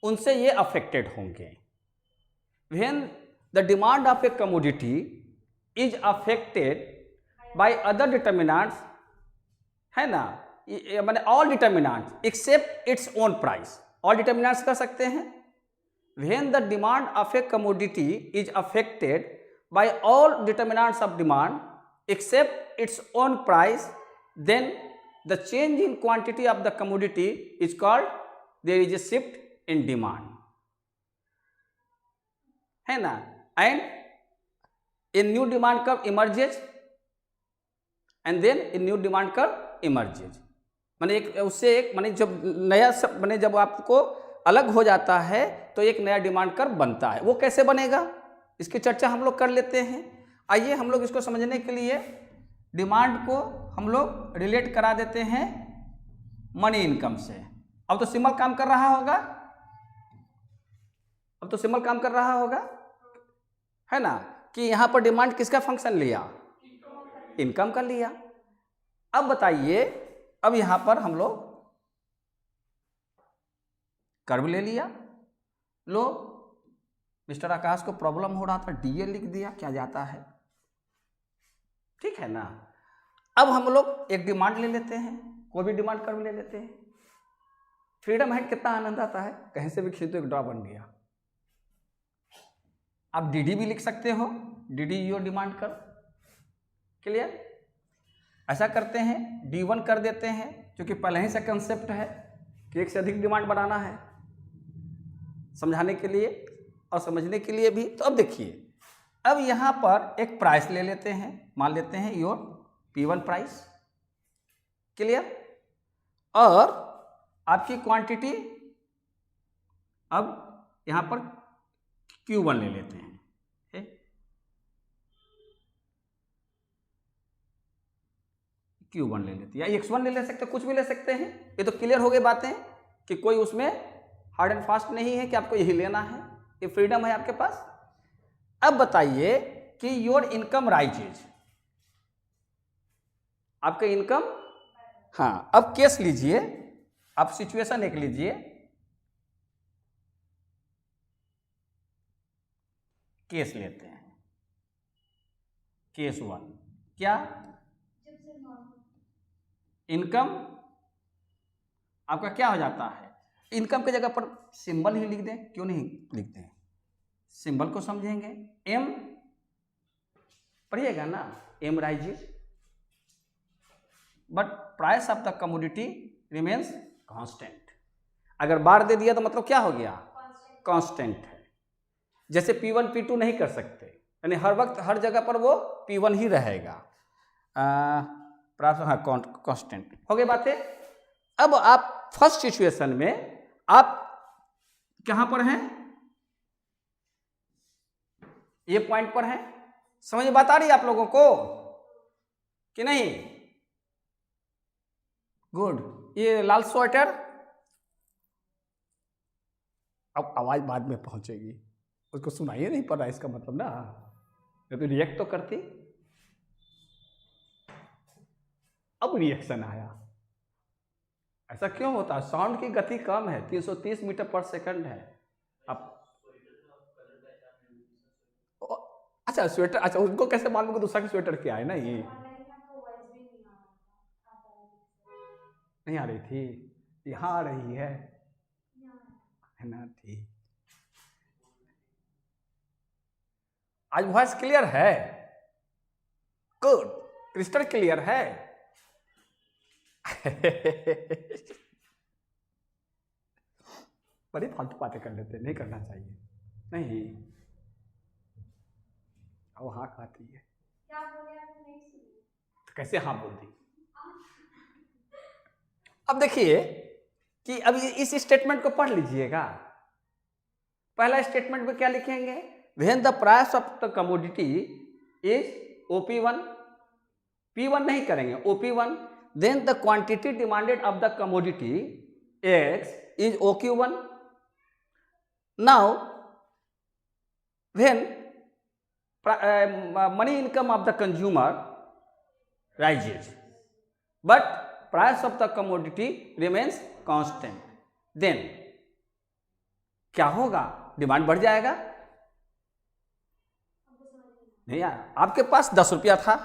उनसे ये अफेक्टेड होंगे। When the demand of a commodity is affected by other determinants, है ना, माने all determinants except its own price. All determinants कर सकते हैं। When the demand of a commodity is affected by all determinants of demand except its own price, then the change in quantity of the commodity is called, there is a shift in demand, है ना। and a new demand curve emerges and then a new demand curve emerges, माने एक उससे एक माने जब नया माने जब आपको अलग हो जाता है तो एक नया डिमांड कर्व बनता है। वो कैसे बनेगा इसकी चर्चा हम लोग कर लेते हैं। आइए हम लोग इसको समझने के लिए डिमांड को हम लोग रिलेट करा देते हैं मनी इनकम से। अब तो सिंबल काम कर रहा होगा, अब तो सिंबल काम कर रहा होगा, है ना, कि यहां पर डिमांड किसका फंक्शन लिया, इनकम का लिया। अब बताइए, अब यहां पर हम लोग कर्व ले लिया, लो मिस्टर आकाश को प्रॉब्लम हो रहा था, डीए लिख दिया, क्या जाता है, ठीक है ना। अब हम लोग एक डिमांड ले लेते हैं, कोई भी डिमांड कर्व ले लेते हैं। फ्रीडम है, कितना आनंद आता है, कहीं से भी खींचो एक ड्रॉ बन गया। आप डीडी भी लिख सकते हो, DD your demand curve, clear. ऐसा करते हैं, D1 कर देते हैं, क्योंकि पहले ही से कंसेप्ट है कि एक से अधिक डिमांड बनाना है, समझाने के लिए और समझने के लिए भी। तो अब देखिए, अब यहां पर एक प्राइस ले लेते हैं, मान लेते हैं योर P1 प्राइस, क्लियर। और आपकी क्वांटिटी, अब यहां पर Q1 ले लेते हैं, Q1 ले लेते हैं, या X1 ले सकते हैं, कुछ भी ले सकते हैं। ये तो क्लियर हो गई बातें कि कोई उसमें हार्ड एंड फास्ट नहीं है कि आपको यही लेना है, ये फ्रीडम है आपके पास। अब बताइए कि योर इनकम राइजेज, आपका इनकम, हाँ अब केस लीजिए, आप सिचुएशन एक लीजिए, केस लेते हैं, केस 1, क्या इनकम आपका क्या हो जाता है, इनकम की जगह पर सिंबल ही लिख दें, क्यों नहीं लिखते हैं, सिंबल को समझेंगे, एम पढ़िएगा ना, M rises but price of the commodity remains constant. अगर बार दे दिया तो मतलब क्या हो गया, कांस्टेंट है। जैसे P1 P2 नहीं कर सकते, यानी हर वक्त हर जगह पर वो P1 ही रहेगा, प्राइस हाँ कांस्टेंट हो गई बातें। अब आप फर्स्ट सिचुएशन में आप कहां पर हैं, ये पॉइंट पर है, समझ बात आ रही है आप लोगों को कि नहीं, गुड। ये लाल स्वेटर, अब आवाज बाद में पहुंचेगी, उसको सुनाइए नहीं पड़ रहा इसका मतलब ना, ये तो रिएक्ट तो करती, अब रिएक्शन आया, ऐसा क्यों होता है, साउंड की गति कम है, 330 मीटर पर सेकंड है। अब अच्छा स्वेटर, अच्छा उनको कैसे मालूम कि दूसरा की स्वेटर क्या है ना, ये नहीं आ रही थी, यहाँ आ रही है ना, ठीक। आज वॉइस क्लियर है, गुड, क्रिस्टल क्लियर है। बड़ी फालतू बातें कर लेते, नहीं करना चाहिए, नहीं। अब हाँ खाती है, क्या बोले आपने, नहीं सुनी तो कैसे हाँ बोल दी। अब देखिए कि अब इस स्टेटमेंट को पढ़ लीजिएगा, पहला स्टेटमेंट में क्या लिखेंगे, when the price of the commodity is OP1, P1 नहीं करेंगे, OP1, then the quantity demanded of the commodity X is OQ1। Now when money income of the consumer rises but price of the commodity remains constant, then क्या होगा, demand बढ़ जाएगा, नहीं यार, आपके पास 10 रुपया था,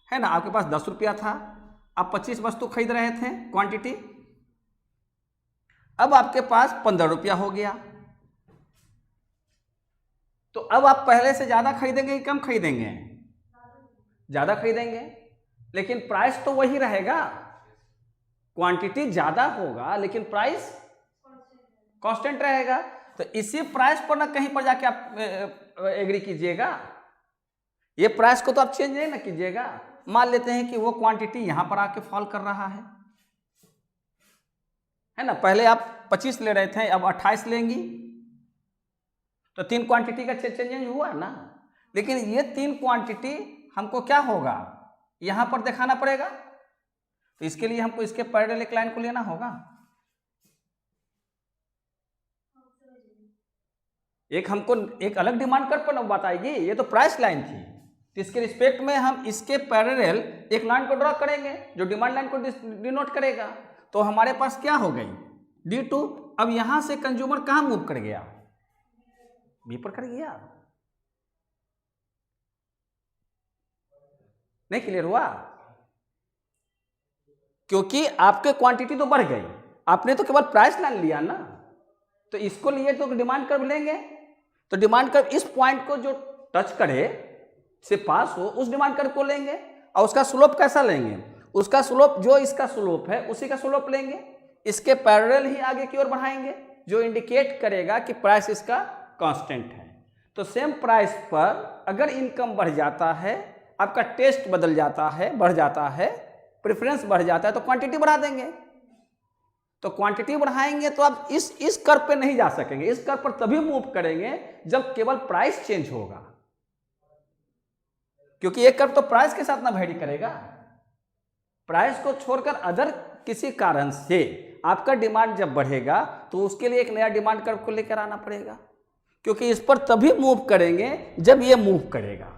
है ना, आपके पास 10 रुपया था, आप 25 वस्तु खरीद रहे थे क्वांटिटी, अब आपके पास 15 रुपया हो गया, तो अब आप पहले से ज्यादा खरीदेंगे कि कम खरीदेंगे, ज्यादा खरीदेंगे, लेकिन प्राइस तो वही रहेगा, क्वांटिटी ज्यादा होगा लेकिन प्राइस कांस्टेंट रहेगा। तो इसी प्राइस पर ना कहीं पर जाके आप एग्री कीजिएगा, ये प्राइस को तो आप चेंज नहीं ना कीजिएगा। मान लेते हैं कि वो क्वांटिटी यहां पर आके फॉल कर रहा है ना, पहले आप 25 ले रहे थे, अब 28 लेंगी, तो 3 क्वांटिटी का चेंज हुआ ना, लेकिन ये 3 क्वांटिटी हमको क्या होगा, यहां पर दिखाना पड़ेगा, तो इसके लिए हमको इसके पैरेलल एक लाइन को लेना होगा, एक हमको एक अलग डिमांड कर पर बताएगी, ये तो प्राइस लाइन थी, तो इसके रिस्पेक्ट में हम इसके पैरेलल एक लाइन को ड्रॉ करेंगे जो डिमांड लाइन को डिनोट करेगा, तो हमारे पास क्या हो गई D2। अब यहां से कंज्यूमर कहां मूव कर गया, B पर कर गया, नहीं क्लियर हुआ, क्योंकि आपके क्वांटिटी तो बढ़ गई, आपने तो केवल प्राइस लाइन लिया ना, तो इसको लिए तो डिमांड कर्व लेंगे, तो डिमांड कर्व इस पॉइंट को जो टच करे से पास हो उस डिमांड कर्व को लेंगे, और उसका स्लोप कैसा लेंगे, उसका स्लोप जो इसका स्लोप है उसी का स्लोप लेंगे, इसके पैरेलल ही आगे की ओर बढ़ाएंगे, जो इंडिकेट करेगा कि प्राइस इसका कांस्टेंट है। तो सेम प्राइस पर अगर इनकम बढ़ जाता है, आपका टेस्ट बदल जाता है, बढ़ जाता है, प्रेफरेंस बढ़ जाता है, तो क्वांटिटी बढ़ा देंगे, तो क्वांटिटी बढ़ाएंगे तो आप इस कर्व पे नहीं जा सकेंगे, इस कर्व पर तभी मूव करेंगे जब केवल प्राइस चेंज होगा, क्योंकि ये कर्व तो प्राइस के साथ ना वैरी करेगा, प्राइस को छोड़कर अदर किसी कारण से आपका डिमांड जब बढ़ेगा तो उसके लिए एक नया डिमांड कर्व को लेकर आना पड़ेगा, क्योंकि इस पर तभी मूव करेंगे जब ये मूव करेगा।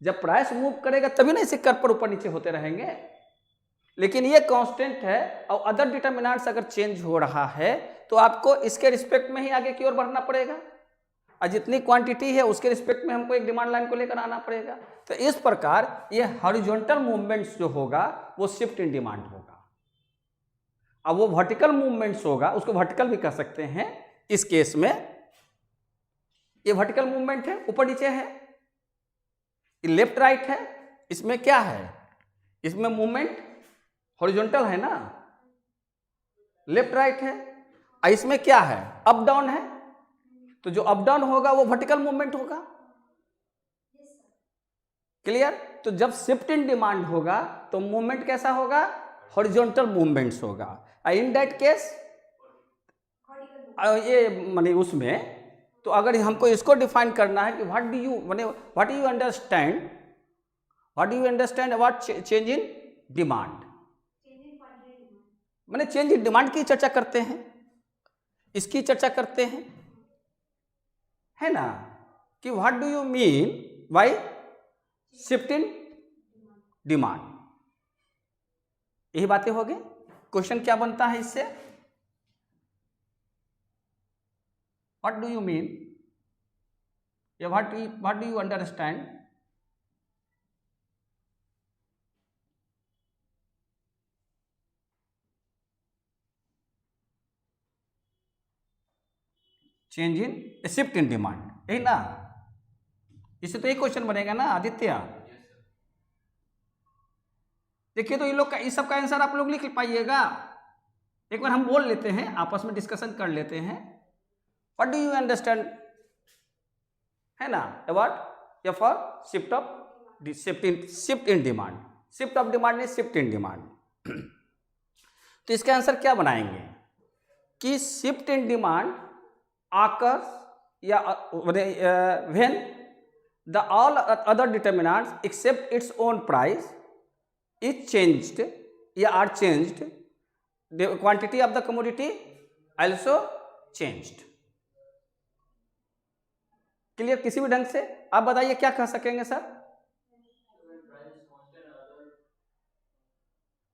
जब प्राइस मूव करेगा तभी ना इसे कर्व पर ऊपर नीचे होते रहेंगे। लेकिन ये कांस्टेंट है और अदर डिटर्मिनेंट्स अगर चेंज हो रहा है तो आपको इसके रिस्पेक्ट में ही आगे की ओर बढ़ना पड़ेगा, और जितनी क्वांटिटी है उसके रिस्पेक्ट में हमको एक डिमांड लाइन को लेकर आना पड़ेगा। तो इस प्रकार ये हॉरिजॉन्टल मूवमेंट्स जो होगा वो शिफ्ट इन डिमांड होगा। अब वो वर्टिकल मूवमेंट्स होगा, उसको वर्टिकल भी कह सकते हैं। इस केस में ये वर्टिकल मूवमेंट है, ऊपर नीचे है, ये लेफ्ट राइट है, इसमें क्या है, इसमें मूवमेंट हॉरिजॉन्टल है ना, लेफ्ट राइट है, और इसमें क्या है, अप डाउन है। तो जो अप डाउन होगा वो वर्टिकल मूवमेंट होगा। क्लियर? तो जब शिफ्ट इन डिमांड होगा तो मूवमेंट कैसा होगा, हॉरिजॉन्टल मूवमेंट्स होगा। इन दैट केस ये माने उसमें, तो अगर हमको इसको डिफाइन करना है कि what do you understand about change in demand, माने चेंज इन डिमांड की चर्चा करते हैं, इसकी चर्चा करते हैं, है ना, कि what do you mean bye shift in demand. यही बातें हो गई। क्वेश्चन क्या बनता है इससे, व्हाट डू यू मीन या what do you understand change in shift in demand, यही ना, इससे तो एक क्वेश्चन बनेगा ना आदित्य। देखिए तो ये लोग का, इस सब का आंसर आप लोग लिख पाइएगा। एक बार हम बोल लेते हैं, आपस में डिस्कशन कर लेते हैं। व्हाट डू यू अंडरस्टैंड, है ना, अबाउट या for shift in demand, shift of demand ने शिफ्ट इन डिमांड। तो इसका आंसर क्या बनाएंगे कि शिफ्ट इन डिमांड occurs या when the all other determinants except its own price is changed या are changed, the quantity of the commodity also changed। Clear? किसी भी ढंग से आप बताइए क्या कह सकेंगे sir,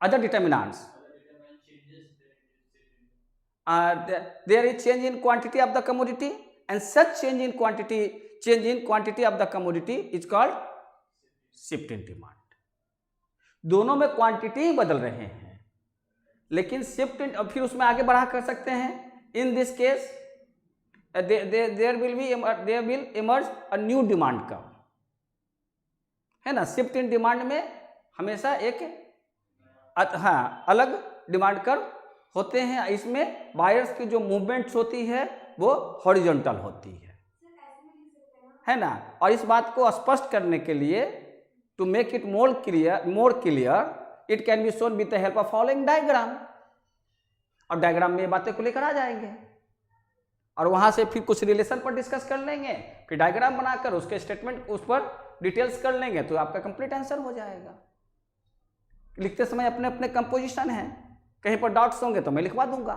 other determinants there is change in quantity of the commodity and such change in quantity of the commodity is called shift in demand। दोनों में क्वांटिटी बदल रहे हैं, लेकिन शिफ्ट इन, फिर उसमें आगे बढ़ा कर सकते हैं, in this case there will emerge a new demand curve, है ना। शिफ्ट इन डिमांड में हमेशा एक अलग डिमांड कर्व होते हैं, इसमें बायर्स की जो मूवमेंट्स होती है वो हॉरिजॉन्टल होती है ना। और इस बात को स्पष्ट करने के लिए, to make it more clear it can be shown with the help of following diagram. और डायग्राम में ये बातें को लेकर आ जाएंगे और वहां से फिर कुछ रिलेशन पर डिस्कस कर लेंगे, फिर डायग्राम बनाकर उसके स्टेटमेंट उस पर डिटेल्स कर लेंगे, तो आपका कंप्लीट आंसर हो जाएगा। लिखते समय अपने अपने कंपोजिशन है, कहीं पर डाउट्स होंगे तो मैं लिखवा दूंगा,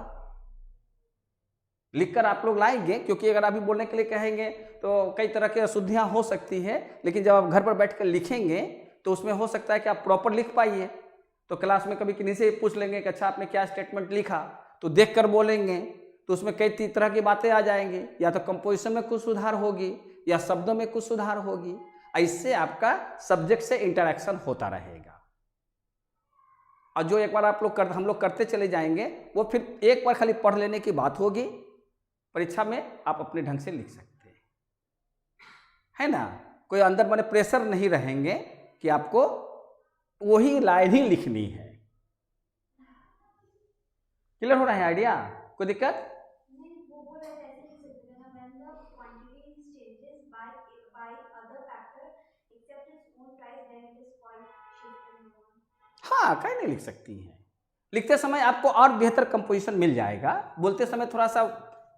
लिखकर आप लोग लाएंगे, क्योंकि अगर अभी बोलने के लिए कहेंगे तो कई तरह की अशुद्धियां हो सकती है, लेकिन जब आप घर पर बैठकर लिखेंगे तो उसमें हो सकता है कि आप प्रॉपर लिख पाइए। तो क्लास में कभी किसी से पूछ लेंगे कि अच्छा आपने क्या स्टेटमेंट लिखा, तो देख कर बोलेंगे तो उसमें कई तरह की बातें आ जाएंगी, या तो कंपोजिशन में कुछ सुधार होगी या शब्दों में कुछ सुधार होगी। इससे आपका सब्जेक्ट से इंटरेक्शन होता रहेगा। और जो एक बार आप लोग हम लोग करते चले जाएंगे वो फिर एक बार खाली पढ़ लेने की बात होगी, परीक्षा में आप अपने ढंग से लिख सकते हैं, है ना। कोई अंदर मैंने प्रेशर नहीं रहेंगे कि आपको वही लाइन ही लिखनी है। क्लियर हो रहा है आइडिया? कोई दिक्कत? हाँ, कहीं नहीं लिख सकती हैं। लिखते समय आपको और बेहतर कंपोजिशन मिल जाएगा, बोलते समय थोड़ा सा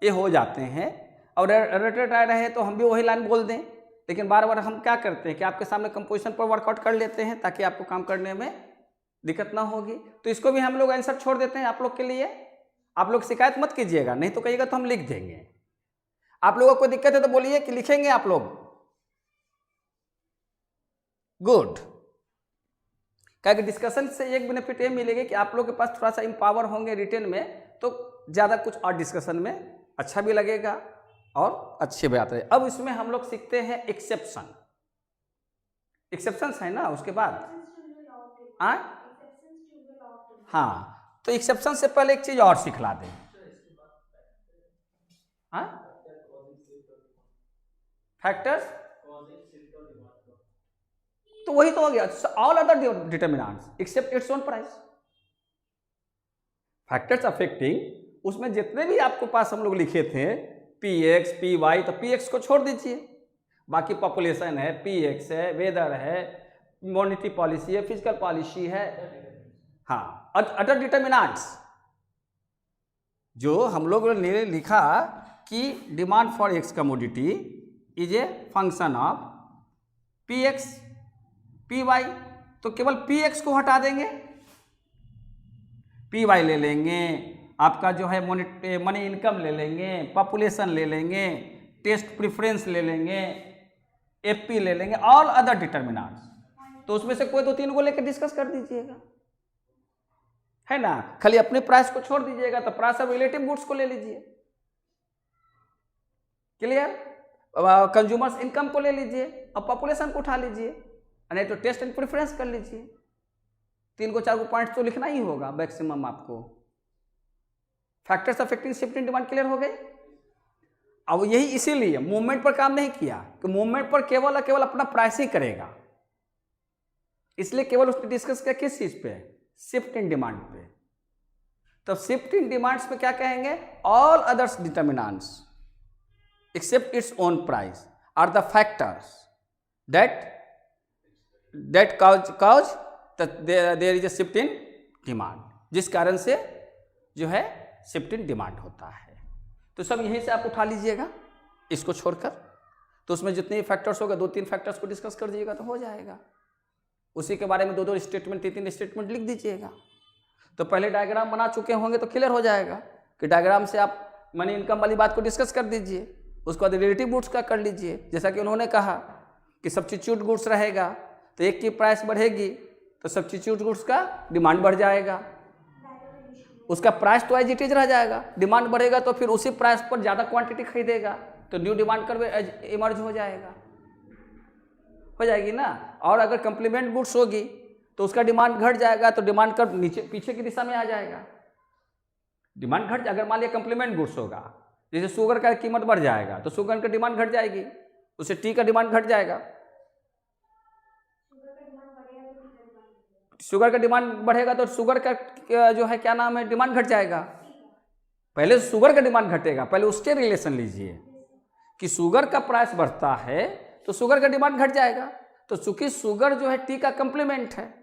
ये हो जाते हैं, और रिलेटेड आ रहे हैं तो हम भी वही लाइन बोल दें, लेकिन बार बार हम क्या करते हैं कि आपके सामने कंपोजिशन पर वर्कआउट कर लेते हैं ताकि आपको काम करने में दिक्कत ना होगी। तो इसको भी हम लोग आंसर छोड़ देते हैं आप लोग के लिए। आप लोग शिकायत मत कीजिएगा, नहीं तो कहिएगा तो हम लिख देंगे, आप लोगों को कोई दिक्कत है तो बोलिए कि लिखेंगे आप लोग? गुड। क्या कि डिस्कशन से एक बेनिफिट ये मिलेगा कि आप लोग के पास थोड़ा सा इम्पावर होंगे रिटेन में, तो ज़्यादा कुछ और डिस्कशन में अच्छा भी लगेगा और अच्छी बात है। अब इसमें हम लोग सीखते हैं एक्सेप्शन। एक्सेप्शंस है ना, उसके बाद हाँ, तो एक्सेप्शन से पहले एक चीज और सिखला दें। फैक्टर्स, तो वही तो हो गया, all other determinants except its own price. Factors affecting, उसमें जितने भी आपके पास हम लोग लिखे थे पीएक्स पीवाई, तो पीएक्स को छोड़ दीजिए, बाकी पॉपुलेशन है, पीएक्स है, वेदर है, मॉनेटरी पॉलिसी है, फिजिकल पॉलिसी है, हाँ, अदर डिटरमिनेंट्स जो हम लोग ने लिखा कि demand for X commodity is a function of P X P Y, तो केवल पी एक्स को हटा देंगे, पी वाई ले लेंगे, आपका जो है मनी इनकम ले लेंगे, पॉपुलेशन ले लेंगे, टेस्ट प्रेफरेंस ले लेंगे, एफपी ले लेंगे, ऑल अदर डिटरमिनेंट्स। तो उसमें से कोई 2-3 को लेकर डिस्कस कर दीजिएगा, है ना। खाली अपने प्राइस को छोड़ दीजिएगा, तो प्राइस ऑफ रिलेटिव गुड्स को ले लीजिए, क्लियर। कंज्यूमर्स इनकम को ले लीजिए और पॉपुलेशन को उठा लीजिए, नहीं तो टेस्ट एंड प्रेफरेंस कर लीजिए। 3 को 4 को पॉइंट तो लिखना ही होगा मैक्सिमम आपको। Factors affecting shift in demand clear हो गए। अब यही इसीलिए मूवमेंट पर काम नहीं किया कि मूवमेंट पर केवल अपना प्राइस ही करेगा, इसलिए केवल उसने डिस्कस किया किस चीज पे, शिफ्ट इन डिमांड पे। तो शिफ्ट इन डिमांड्स में क्या कहेंगे, all others determinants except its own price are the factors that cause there is a shift in demand, जिस कारण से जो है शिफ्ट इन डिमांड होता है। तो सब यहीं से आप उठा लीजिएगा इसको छोड़कर, तो उसमें जितने फैक्टर्स होगा 2-3 फैक्टर्स को डिस्कस कर दीजिएगा तो हो जाएगा। उसी के बारे में 2-2 स्टेटमेंट 3-3 स्टेटमेंट लिख दीजिएगा। तो पहले डायग्राम बना चुके होंगे तो क्लियर हो जाएगा कि डायग्राम से आप मनी इनकम वाली बात को डिस्कस कर दीजिए, उसके बाद रिलेटिव गुड्स का कर लीजिए। जैसा कि उन्होंने कहा कि सब्स्टिट्यूट गुड्स रहेगा तो एक की प्राइस बढ़ेगी तो सब्स्टिट्यूट गुड्स का डिमांड बढ़ जाएगा, उसका प्राइस तो एज इट इज रह जाएगा, डिमांड बढ़ेगा तो फिर उसी प्राइस पर ज़्यादा क्वांटिटी खरीदेगा तो न्यू डिमांड कर्व इमर्ज हो जाएगी ना। और अगर कम्प्लीमेंट गुड्स होगी तो उसका डिमांड घट जाएगा तो डिमांड कर्व नीचे पीछे की दिशा में आ जाएगा। डिमांड घट, अगर मान लिया कम्प्लीमेंट गुड्स होगा, जैसे शुगर का कीमत बढ़ जाएगा तो शुगर का डिमांड घट जाएगी, उससे टी का डिमांड घट जाएगा। शुगर का डिमांड बढ़ेगा तो शुगर का जो है क्या नाम है, डिमांड घट जाएगा। पहले शुगर का डिमांड घटेगा, पहले उसके रिलेशन लीजिए कि शुगर का प्राइस बढ़ता है तो शुगर का डिमांड घट जाएगा। तो चूंकि शुगर जो है टी का कम्प्लीमेंट है,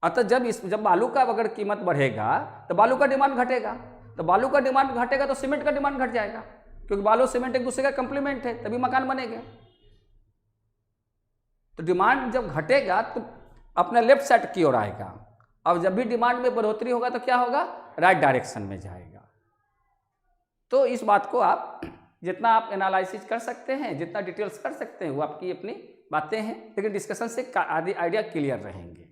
अतः जब बालू का अगर कीमत बढ़ेगा तो बालू का डिमांड घटेगा, तो बालू का डिमांड घटेगा तो सीमेंट का डिमांड घट जाएगा, क्योंकि बालू सीमेंट एक दूसरे का कम्प्लीमेंट है, तभी मकान बनेंगे। तो डिमांड जब घटेगा तो अपने लेफ्ट साइड की ओर आएगा, अब जब भी डिमांड में बढ़ोतरी होगा तो क्या होगा, राइट डायरेक्शन में जाएगा। तो इस बात को आप जितना आप एनालिसिस कर सकते हैं, जितना डिटेल्स कर सकते हैं, वो आपकी अपनी बातें हैं, लेकिन डिस्कशन से आदि आइडिया क्लियर रहेंगे,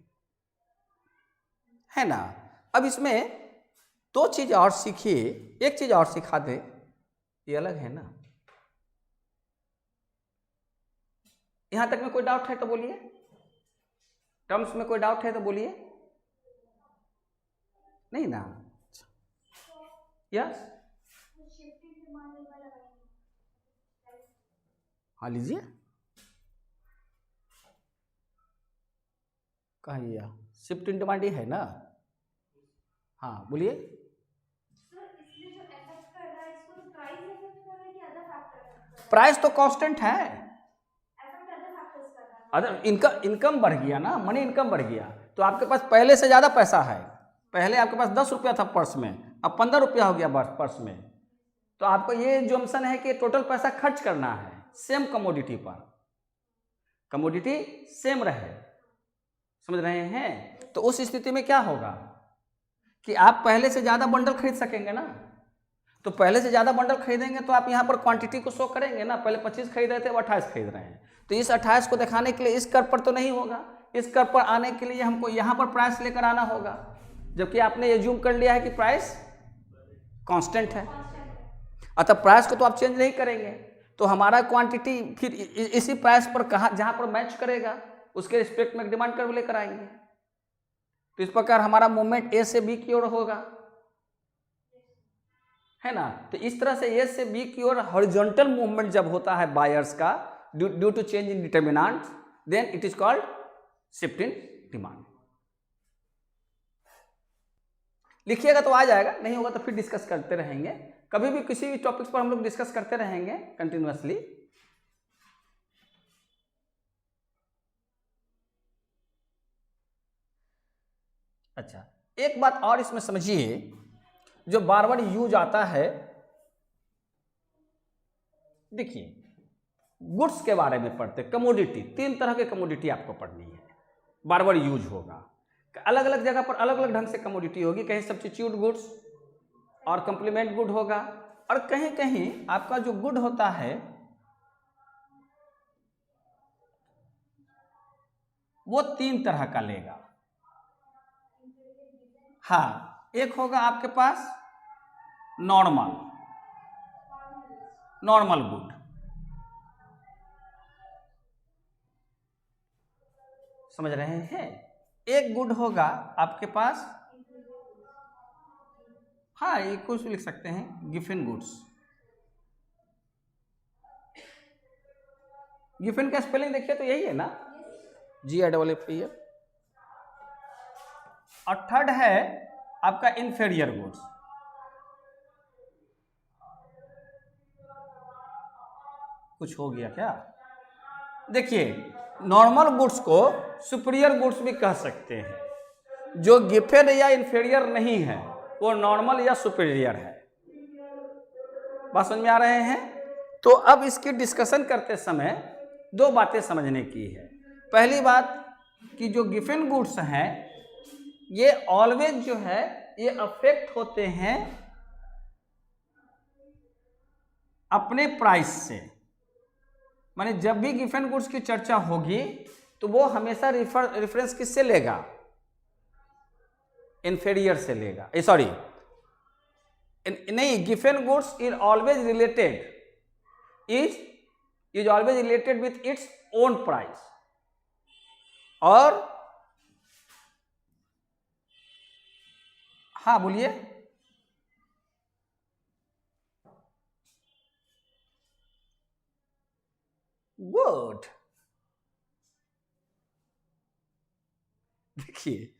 है ना। अब इसमें 2 चीज और सीखिए, एक चीज और सिखा दे, ये अलग है ना। यहां तक में कोई डाउट है तो बोलिए, टर्म्स में कोई डाउट है तो बोलिए, नहीं ना। यस, हाँ लीजिए, कहिए, शिफ्ट इन डिमांड है ना, हाँ बोलिए। प्राइस तो कांस्टेंट है, अगर इनकम बढ़ गया ना, मनी इनकम बढ़ गया तो आपके पास पहले से ज़्यादा पैसा है, पहले आपके पास 10 रुपया था पर्स में, अब 15 रुपया हो गया पर्स में, तो आपको ये जम्पशन है कि टोटल पैसा खर्च करना है सेम कमोडिटी पर, कमोडिटी सेम रहे, समझ रहे हैं। तो उस स्थिति में क्या होगा कि आप पहले से ज़्यादा बंडल खरीद सकेंगे ना, तो पहले से ज़्यादा बंडल खरीदेंगे तो आप यहाँ पर क्वांटिटी को शो करेंगे ना, पहले 25 खरीद रहे थे अब 28 खरीद रहे हैं, तो इस 28 को दिखाने के लिए इस कर्व पर तो नहीं होगा, इस कर्व पर आने के लिए हमको यहाँ पर प्राइस लेकर आना होगा, जबकि आपने एज्यूम कर लिया है कि प्राइस कांस्टेंट है। अतः प्राइस को तो आप चेंज नहीं करेंगे, तो हमारा क्वांटिटी फिर इसी प्राइस पर कहाँ जहाँ पर मैच करेगा उसके रिस्पेक्ट में डिमांड कर्व लेकर आएंगे। तो इस प्रकार हमारा मूवमेंट ए से बी की ओर होगा, है ना। तो इस तरह से ए से बी की ओर हॉरिजॉन्टल मूवमेंट जब होता है बायर्स का due to change in determinant, then it is called shift in demand. लिखिएगा तो आ जाएगा, नहीं होगा तो फिर डिस्कस करते रहेंगे, कभी भी किसी भी टॉपिक्स पर हम लोग डिस्कस करते रहेंगे कंटिन्यूअसली। अच्छा, एक बात और इसमें समझिए, जो बार बार यूज आता है, देखिए गुड्स के बारे में पढ़ते, कमोडिटी, 3 तरह के कमोडिटी आपको पढ़नी है, बार बार यूज होगा, अलग अलग जगह पर अलग अलग ढंग से कमोडिटी होगी, कहीं सब्स्टिट्यूट गुड्स और कंप्लीमेंट गुड होगा, और कहीं कहीं आपका जो गुड होता है वो 3 तरह का लेगा। हाँ, एक होगा आपके पास नॉर्मल गुड, समझ रहे हैं। एक गुड होगा आपके पास, हाँ ये कुछ लिख सकते हैं, गिफिन गुड्स। गिफिन का स्पेलिंग देखिए तो यही है ना, GIFFIN। और थर्ड है आपका इंफीरियर गुड्स। कुछ हो गया क्या? देखिए नॉर्मल गुड्स को सुपीरियर गुड्स भी कह सकते हैं, जो गिफिन या इंफीरियर नहीं है वो नॉर्मल या सुपीरियर है। बात समझ में आ रहे हैं? तो अब इसकी डिस्कशन करते समय 2 बातें समझने की है। पहली बात कि जो गिफिन गुड्स हैं ये ऑलवेज जो है ये अफेक्ट होते हैं अपने प्राइस से, माने जब भी गिफिन गुड्स की चर्चा होगी तो वो हमेशा रेफरेंस किससे लेगा? इंफीरियर से लेगा, सॉरी नहीं, Giffen goods is always related with its own price. और हाँ बोलिए। गुड, देखिए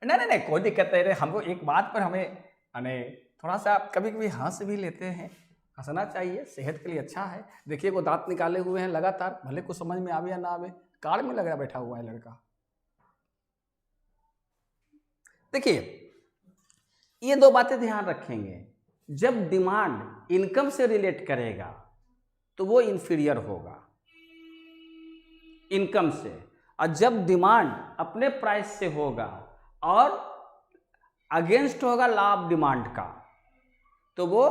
नहीं कोई दिक्कत नहीं, हमको एक बात पर हमें थोड़ा सा कभी कभी हंस भी लेते हैं, हंसना चाहिए, सेहत के लिए अच्छा है। देखिए वो दांत निकाले हुए हैं लगातार, भले को समझ में आवे या ना आवे, कार में लगा बैठा हुआ है लड़का। देखिए ये 2 बातें ध्यान रखेंगे, जब डिमांड इनकम से रिलेट करेगा तो वो इंफीरियर होगा इनकम से, और जब डिमांड अपने प्राइस से होगा और अगेंस्ट होगा लॉ ऑफ डिमांड का तो वो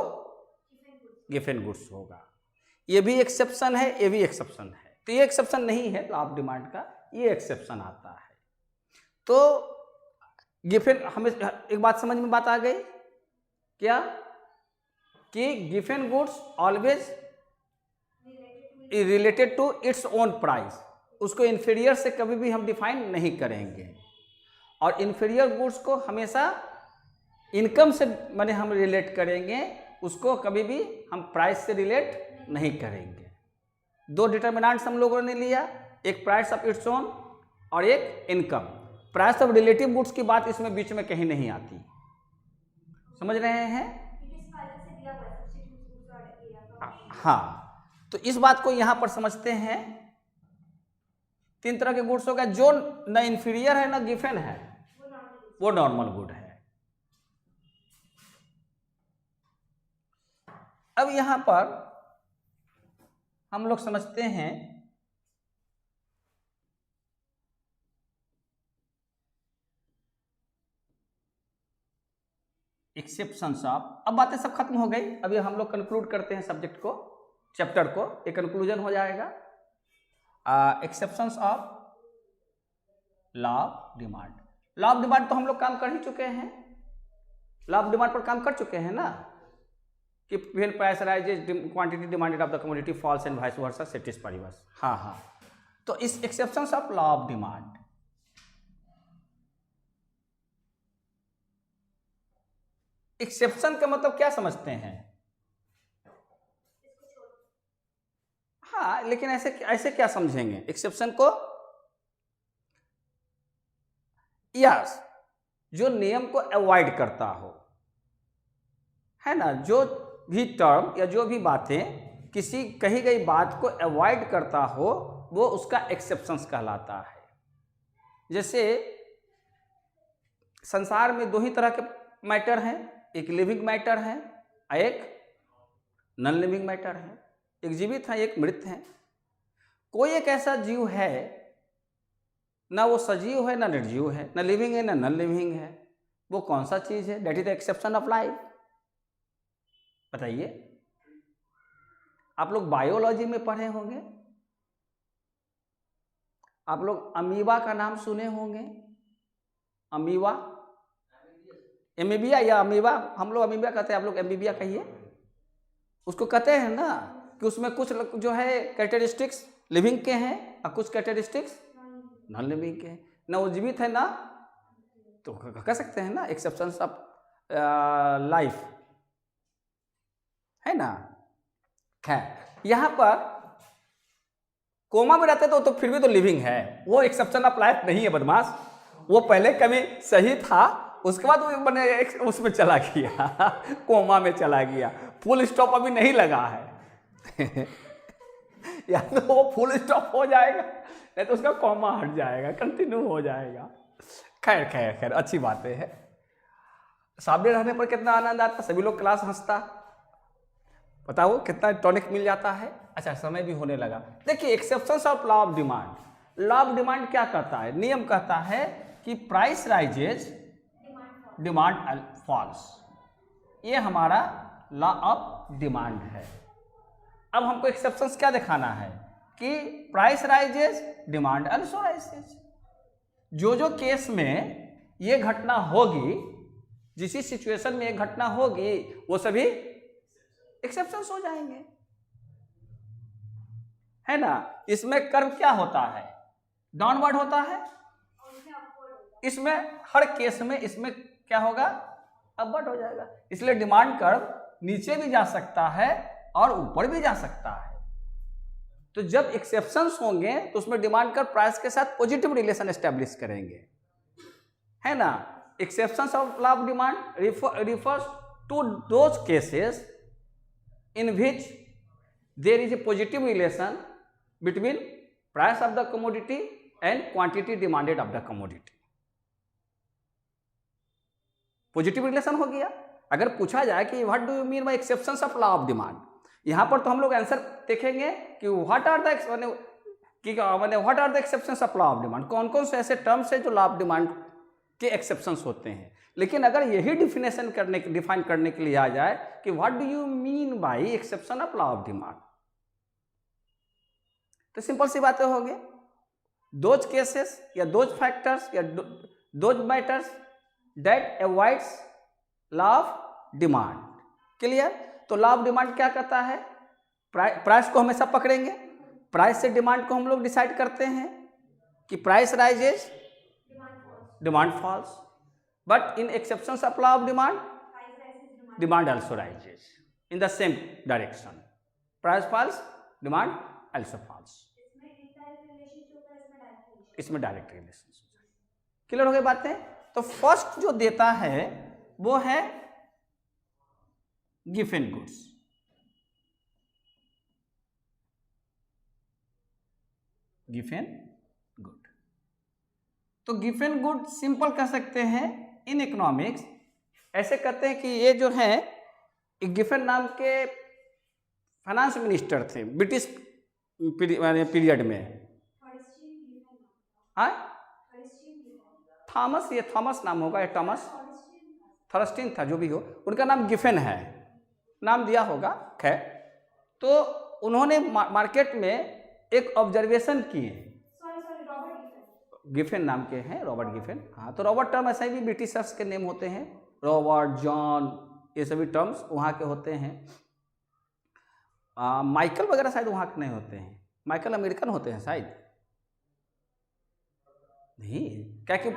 गिफिन गुड्स होगा। ये भी एक्सेप्शन है, ये भी एक्सेप्शन है। तो ये एक्सेप्शन नहीं है लॉ ऑफ डिमांड का, ये एक्सेप्शन आता है। तो गिफिन, हमें एक बात समझ में बात आ गई क्या, कि Giffen goods always related to its own price, उसको इंफीरियर से कभी भी हम डिफाइन नहीं करेंगे, और इंफीरियर गुड्स को हमेशा इनकम से माने हम रिलेट करेंगे, उसको कभी भी हम प्राइस से रिलेट नहीं करेंगे। 2 डिटर्मिनेंट्स हम लोगों ने लिया, एक प्राइस ऑफ इट्स ओन और एक income. Price of relative goods की बात इसमें बीच में कहीं नहीं आती, समझ रहे हैं? हाँ, तो इस बात को यहां पर समझते हैं। 3 तरह के गुड्स हो गए, जो न इंफीरियर है न गिफिन है वो नॉर्मल गुड है। अब यहां पर हम लोग समझते हैं एक्सेप्शंस ऑफ, अब बातें सब खत्म हो गई, अभी हम लोग कंक्लूड करते हैं सब्जेक्ट को, चैप्टर को, एक कंक्लूजन हो जाएगा। Exceptions of law of demand. Law of demand तो हम लोग काम कर ही चुके हैं, लॉ ऑफ डिमांड पर काम कर चुके हैं ना, कि when price rises quantity demanded of the commodity falls and vice versa ceteris paribus. हाँ हाँ, तो इस exceptions of law of demand, exception का मतलब क्या समझते हैं? हाँ, लेकिन ऐसे ऐसे क्या समझेंगे एक्सेप्शन को? यस, जो नियम को अवॉइड करता हो, है ना, जो भी टर्म या जो भी बातें किसी कही गई बात को अवॉइड करता हो, वो उसका एक्सेप्शंस कहलाता है। जैसे संसार में दो ही तरह के मैटर हैं, एक लिविंग मैटर है, एक नॉन लिविंग मैटर है, एक जीवित है, एक मृत है। कोई एक ऐसा जीव है, ना वो सजीव है ना निर्जीव है, ना लिविंग है ना नॉन लिविंग है, वो कौन सा चीज है? That is the exception of life. बताइए, आप लोग बायोलॉजी में पढ़े होंगे, आप लोग अमीबा का नाम सुने होंगे, अमीबा, एमीबिया या अमीबा, हम लोग अमीबिया कहते हैं, आप लोग एमीबिया कहिए, उसको कहते हैं ना कि उसमें कुछ जो है कैरेक्टरिस्टिक्स लिविंग के हैं और कुछ कैरेक्टरिस्टिक्स नॉन लिविंग के हैं, ना वो जीवित है ना, तो कह सकते हैं ना एक्सेप्शंस ऑफ लाइफ, है ना। खैर, यहां पर कोमा में रहते तो फिर भी तो लिविंग है, वो एक्सेप्शन ऑफ लाइफ नहीं है बदमाश, वो पहले कभी सही था, उसके बाद वो मैंने उसमें चला गया कोमा में चला गया, फुल स्टॉप अभी नहीं लगा है या तो वो फुल स्टॉप हो जाएगा, नहीं तो उसका कोमा हट जाएगा, कंटिन्यू हो जाएगा। खैर खैर खैर, अच्छी बातें है। सामने रहने पर कितना आनंद आता, सभी लोग क्लास हंसता, बताओ कितना टॉनिक मिल जाता है। अच्छा, समय भी होने लगा। देखिए, exceptions of law of demand. Law of demand क्या कहता है? नियम कहता है कि प्राइस राइजेज डिमांड फॉल्स, ये हमारा लॉ ऑफ डिमांड है। अब हमको एक्सेप्शंस क्या दिखाना है कि price rises demand also rises. जो जो केस में ये घटना होगी, जिस सिचुएशन में ये घटना होगी, वो सभी एक्सेप्शंस हो जाएंगे, है ना। इसमें कर्व क्या होता है? डाउनवर्ड होता है। इसमें हर केस में इसमें क्या होगा? अपवर्ड हो जाएगा। इसलिए डिमांड कर्व नीचे भी जा सकता है और ऊपर भी जा सकता है। तो जब एक्सेप्शंस होंगे तो उसमें डिमांड कर्व प्राइस के साथ पॉजिटिव रिलेशन एस्टेब्लिश करेंगे, है ना। Exceptions of law of demand refers to those cases in which there is a positive relation between price of the commodity and quantity demanded of the commodity. Positive relation हो गया। अगर पूछा जाए कि what do you mean by exceptions of law of demand, यहां पर तो हम लोग आंसर देखेंगे कि what are the exceptions of law of demand, कौन कौन से ऐसे टर्म्स है जो लॉ ऑफ डिमांड के एक्सेप्शंस होते हैं। लेकिन अगर यही डिफिनेशन डिफाइन करने के लिए आ जाए कि what do you mean bye exception of law of demand, तो सिंपल सी बातें होंगी। दोज केसेस या दोज फैक्टर्स या those matters that avoids law of demand. Clear? तो लॉ ऑफ डिमांड क्या कहता है? प्राइस को हमेशा पकड़ेंगे, प्राइस से डिमांड को हम लोग डिसाइड करते हैं कि price rises demand falls, but in exceptions of law of demand demand also rises in the same direction. Price falls, demand also falls. इसमें डायरेक्ट रिलेशन। क्लियर हो गई बातें? तो फर्स्ट जो देता है वो है गिवन गुड्स। गिवन गुड, तो गिवन गुड सिंपल कह सकते हैं इन इकोनॉमिक्स। ऐसे कहते हैं कि ये जो है गिफन नाम के फाइनेंस मिनिस्टर थे ब्रिटिश पीरियड में। हाँ, थॉमस, ये थॉमस नाम होगा, ये थॉमस थर्स्टीन था, जो भी हो, उनका नाम गिफेन है, नाम दिया होगा, खैर। तो उन्होंने मार्केट में एक ऑब्जर्वेशन किए, रॉबर्ट गिफेन नाम के हैं, रॉबर्ट गिफेन। हाँ, तो रॉबर्ट टर्म ऐसे भी ब्रिटिशर्स के नेम होते हैं, रॉबर्ट, जॉन, ये सभी टर्म्स वहाँ के होते हैं। माइकल वगैरह शायद वहाँ के नहीं होते हैं, माइकल अमेरिकन होते हैं शायद, नहीं क्या कि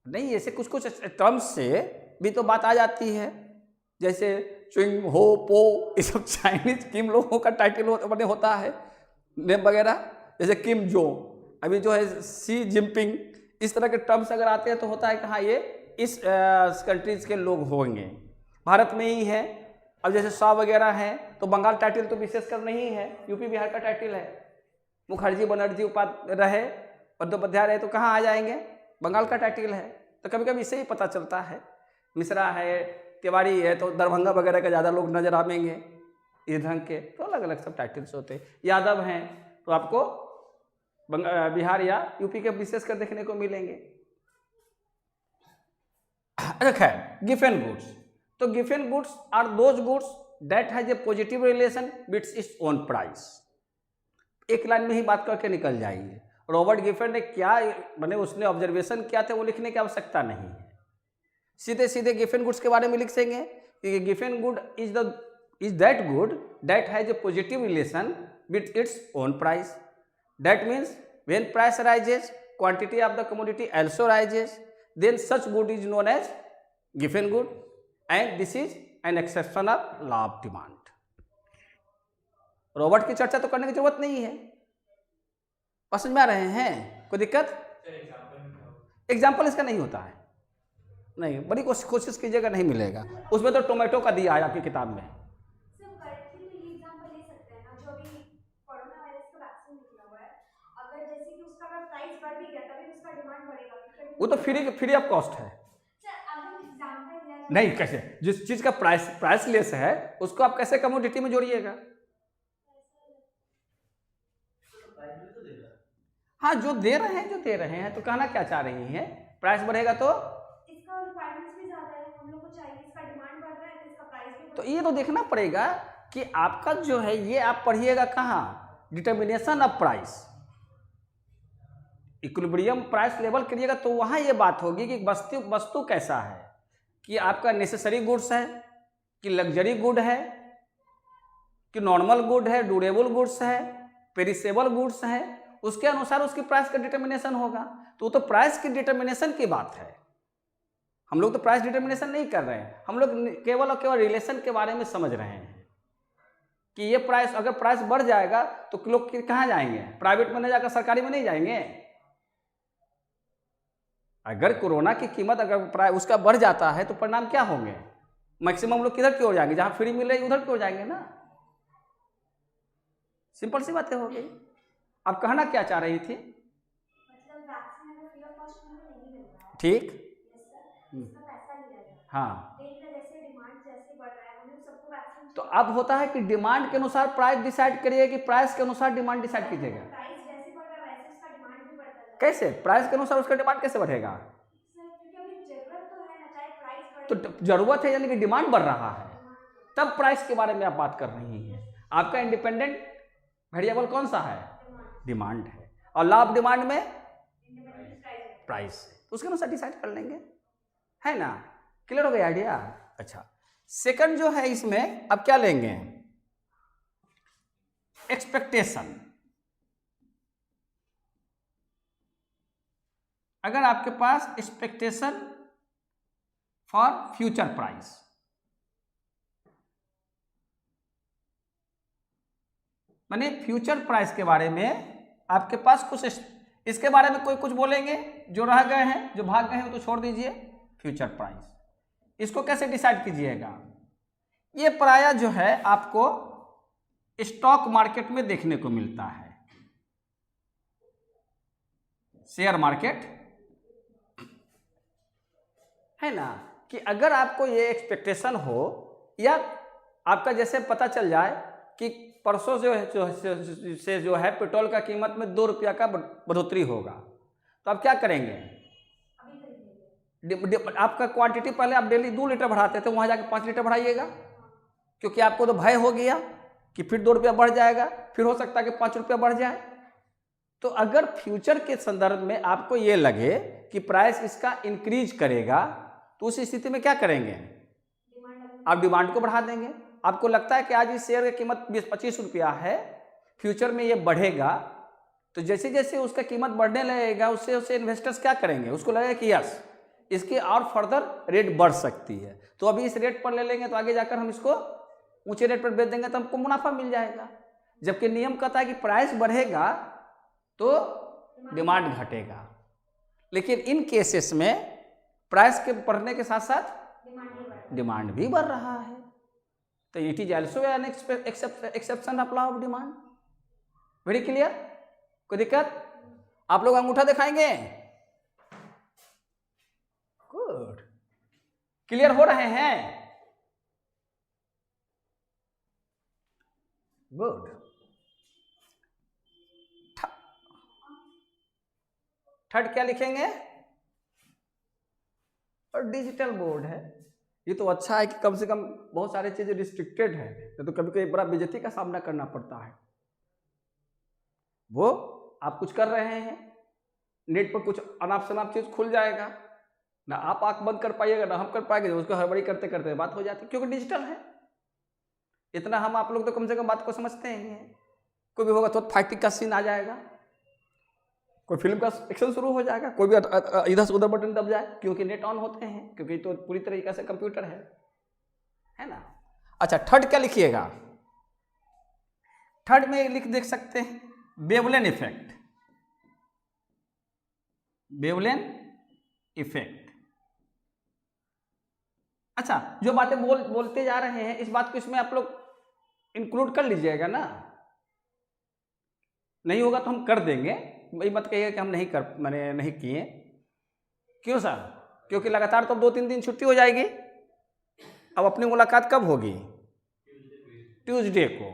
नहीं, ऐसे कुछ कुछ टर्म्स से भी तो बात आ जाती है, जैसे चुंग हो पो, ये सब चाइनीज किम लोगों का टाइटल बने होता है, नेम वगैरह, जैसे किम जो, अभी जो है सी जिनपिंग, इस तरह के टर्म्स अगर आते हैं तो होता है कि हाँ ये इस कंट्रीज के लोग होंगे, भारत में ही है। अब जैसे शाह वगैरह हैं तो बंगाल टाइटल तो विशेषकर नहीं है, यूपी बिहार का टाइटल है। मुखर्जी बनर्जी उपाध्याय रहे, बंदोपाध्याय रहे तो कहाँ आ जाएंगे, बंगाल का टाइटल है। तो कभी कभी इससे ही पता चलता है। मिश्रा है, तिवारी है तो दरभंगा वगैरह के ज़्यादा लोग नजर आएंगे, इस ढंग के तो अलग अलग सब टाइटल्स होते हैं। यादव हैं तो आपको बिहार या यूपी के विशेषकर देखने को मिलेंगे। अच्छा खैर, गिफेन गुड्स, तो Giffen goods are those goods that has a positive relation with its own price. एक लाइन में ही बात करके निकल जाइए। रॉबर्ट गिफेन ने क्या मैंने उसने ऑब्जर्वेशन किया था वो लिखने की आवश्यकता नहीं है, सीधे सीधे गिफेन गुड्स के बारे में लिख देंगे कि Giffen good is that good that has a positive relation with its own price. That means when price rises quantity of the commodity also rises, then such good is known as given good and this is an exception of law of demand। Robert की चर्चा तो करने की जरूरत नहीं है, समझ में आ रहे हैं, कोई दिक्कत? एग्जाम्पल इसका नहीं होता है, नहीं, बड़ी कोशिश कीजिएगा, नहीं मिलेगा। उसमें तो टोमेटो का दिया है आपकी किताब में। वो तो फ्री ऑफ कॉस्ट है। नहीं, कैसे, जिस चीज का प्राइसलेस है उसको आप कैसे कमोडिटी में जोड़िएगा? हाँ, जो दे रहे हैं तो कहना क्या चाह रही हैं, प्राइस बढ़ेगा तो इसका रिक्वायरमेंट्स भी ज्यादा है, हम लोग को चाहिए, इसका डिमांड बढ़ रहा है तो इसका प्राइस भी। तो ये तो देखना पड़ेगा कि आपका जो है ये आप पढ़िएगा कहाँ, determination of price, equilibrium price level करिएगा तो वहाँ ये बात होगी कि वस्तु कैसा है, कि आपका नेसेसरी गुड्स है, कि लग्जरी गुड है, कि नॉर्मल गुड है, ड्यूरेबल गुड्स है, पेरिसेबल गुड्स है, उसके अनुसार उसकी प्राइस का डिटर्मिनेशन होगा। तो प्राइस की डिटर्मिनेशन की बात है, हम लोग तो प्राइस डिटर्मिनेशन नहीं कर रहे हैं, हम लोग केवल और केवल रिलेशन के बारे में समझ रहे हैं कि ये प्राइस, अगर प्राइस बढ़ जाएगा तो लोग कहाँ जाएंगे, प्राइवेट में नहीं जाकर सरकारी में नहीं जाएंगे। अगर कोरोना की कीमत अगर प्राइस उसका बढ़ जाता है तो परिणाम क्या होंगे, मैक्सिमम लोग किधर की ओर जाएंगे, जहां फ्री मिल रही उधर की ओर जाएंगे ना, सिंपल सी बातें हो गई। आप कहना क्या चाह रही थी? ठीक, हाँ, तो अब होता है कि डिमांड के अनुसार प्राइस डिसाइड करिए कि प्राइस के अनुसार डिमांड डिसाइड कीजिएगा। कैसे प्राइस के अनुसार उसका डिमांड कैसे बढ़ेगा? तो जरूरत है यानी कि डिमांड बढ़ रहा है, तब प्राइस के बारे में आप बात कर रही हैं। आपका इंडिपेंडेंट वेरिएबल कौन सा है? डिमांड है, और लॉ ऑफ डिमांड में प्राइस, तो उसके अनुसार डिसाइड कर लेंगे, है ना? क्लियर हो गया आइडिया? अच्छा, सेकंड जो है इसमें अब क्या लेंगे, एक्सपेक्टेशन। अगर आपके पास एक्सपेक्टेशन फॉर फ्यूचर प्राइस, माने फ्यूचर प्राइस के बारे में आपके पास कुछ, इसके बारे में कोई कुछ बोलेंगे, जो रह गए हैं, जो भाग गए हैं तो छोड़ दीजिए। फ्यूचर प्राइस, इसको कैसे डिसाइड कीजिएगा? ये प्राय जो है आपको स्टॉक मार्केट में देखने को मिलता है, शेयर मार्केट, है ना, कि अगर आपको ये एक्सपेक्टेशन हो, या आपका जैसे पता चल जाए कि परसों जो है पेट्रोल का कीमत में 2 रुपया का बढ़ोतरी होगा, तो आप क्या करेंगे? आपका क्वांटिटी पहले आप डेली 2 लीटर बढ़ाते थे, वहाँ जाके 5 लीटर बढ़ाइएगा, क्योंकि आपको तो भय हो गया कि फिर 2 रुपया बढ़ जाएगा, फिर हो सकता है कि 5 रुपया बढ़ जाए। तो अगर फ्यूचर के संदर्भ में आपको ये लगे कि प्राइस इसका इंक्रीज करेगा, तो उस स्थिति में क्या करेंगे, आप डिमांड को बढ़ा देंगे। आपको लगता है कि आज इस शेयर की कीमत 20-25 रुपया है, फ्यूचर में ये बढ़ेगा, तो जैसे जैसे उसका कीमत बढ़ने लगेगा उससे उससे इन्वेस्टर्स क्या करेंगे, उसको लगेगा कि यस इसकी और फर्दर रेट बढ़ सकती है, तो अभी इस रेट पर ले लेंगे तो आगे जाकर हम इसको ऊंचे रेट पर बेच देंगे तो हमको मुनाफा मिल जाएगा। जबकि नियम कहता है कि प्राइस बढ़ेगा तो डिमांड घटेगा, लेकिन इन केसेस में प्राइस के बढ़ने के साथ साथ डिमांड भी बढ़ रहा है, तो it is also an exception of law of demand. Very clear? कोई दिक्कत? आप लोग अंगूठा दिखाएंगे? गुड, क्लियर हो रहे हैं? गुड। थर्ड क्या लिखेंगे? और डिजिटल बोर्ड है, ये तो अच्छा है कि कम से कम बहुत सारी चीजें रिस्ट्रिक्टेड है, तो कभी कभी बड़ा बेइज्जती का सामना करना पड़ता है। वो आप कुछ कर रहे हैं, नेट पर कुछ अनाप शनाप चीज खुल जाएगा, ना आप आंख बंद कर पाइएगा ना हम कर पाएंगे, उसको हड़बड़ी करते करते बात हो जाती है, क्योंकि डिजिटल है। इतना हम आप लोग तो कम से कम बात को समझते ही हैं। कोई भी होगा तो फाइटिंग का सीन आ जाएगा, कोई फिल्म का एक्शन शुरू हो जाएगा, कोई भी इधर से उधर बटन दब जाए, क्योंकि नेट ऑन होते हैं, क्योंकि तो पूरी तरीके से कंप्यूटर है ना। अच्छा, थर्ड क्या लिखिएगा? थर्ड में लिख देख सकते हैं वेवलेन इफेक्ट। वेवलेन इफेक्ट। अच्छा, जो बातें बोलते जा रहे हैं इस बात को इसमें आप लोग इंक्लूड कर लीजिएगा ना, नहीं होगा तो हम कर देंगे, वही मत कहिएगा कि हम मैंने नहीं किए। क्यों सर? क्योंकि लगातार तो 2-3 दिन छुट्टी हो जाएगी। अब अपनी मुलाकात कब होगी? ट्यूसडे को,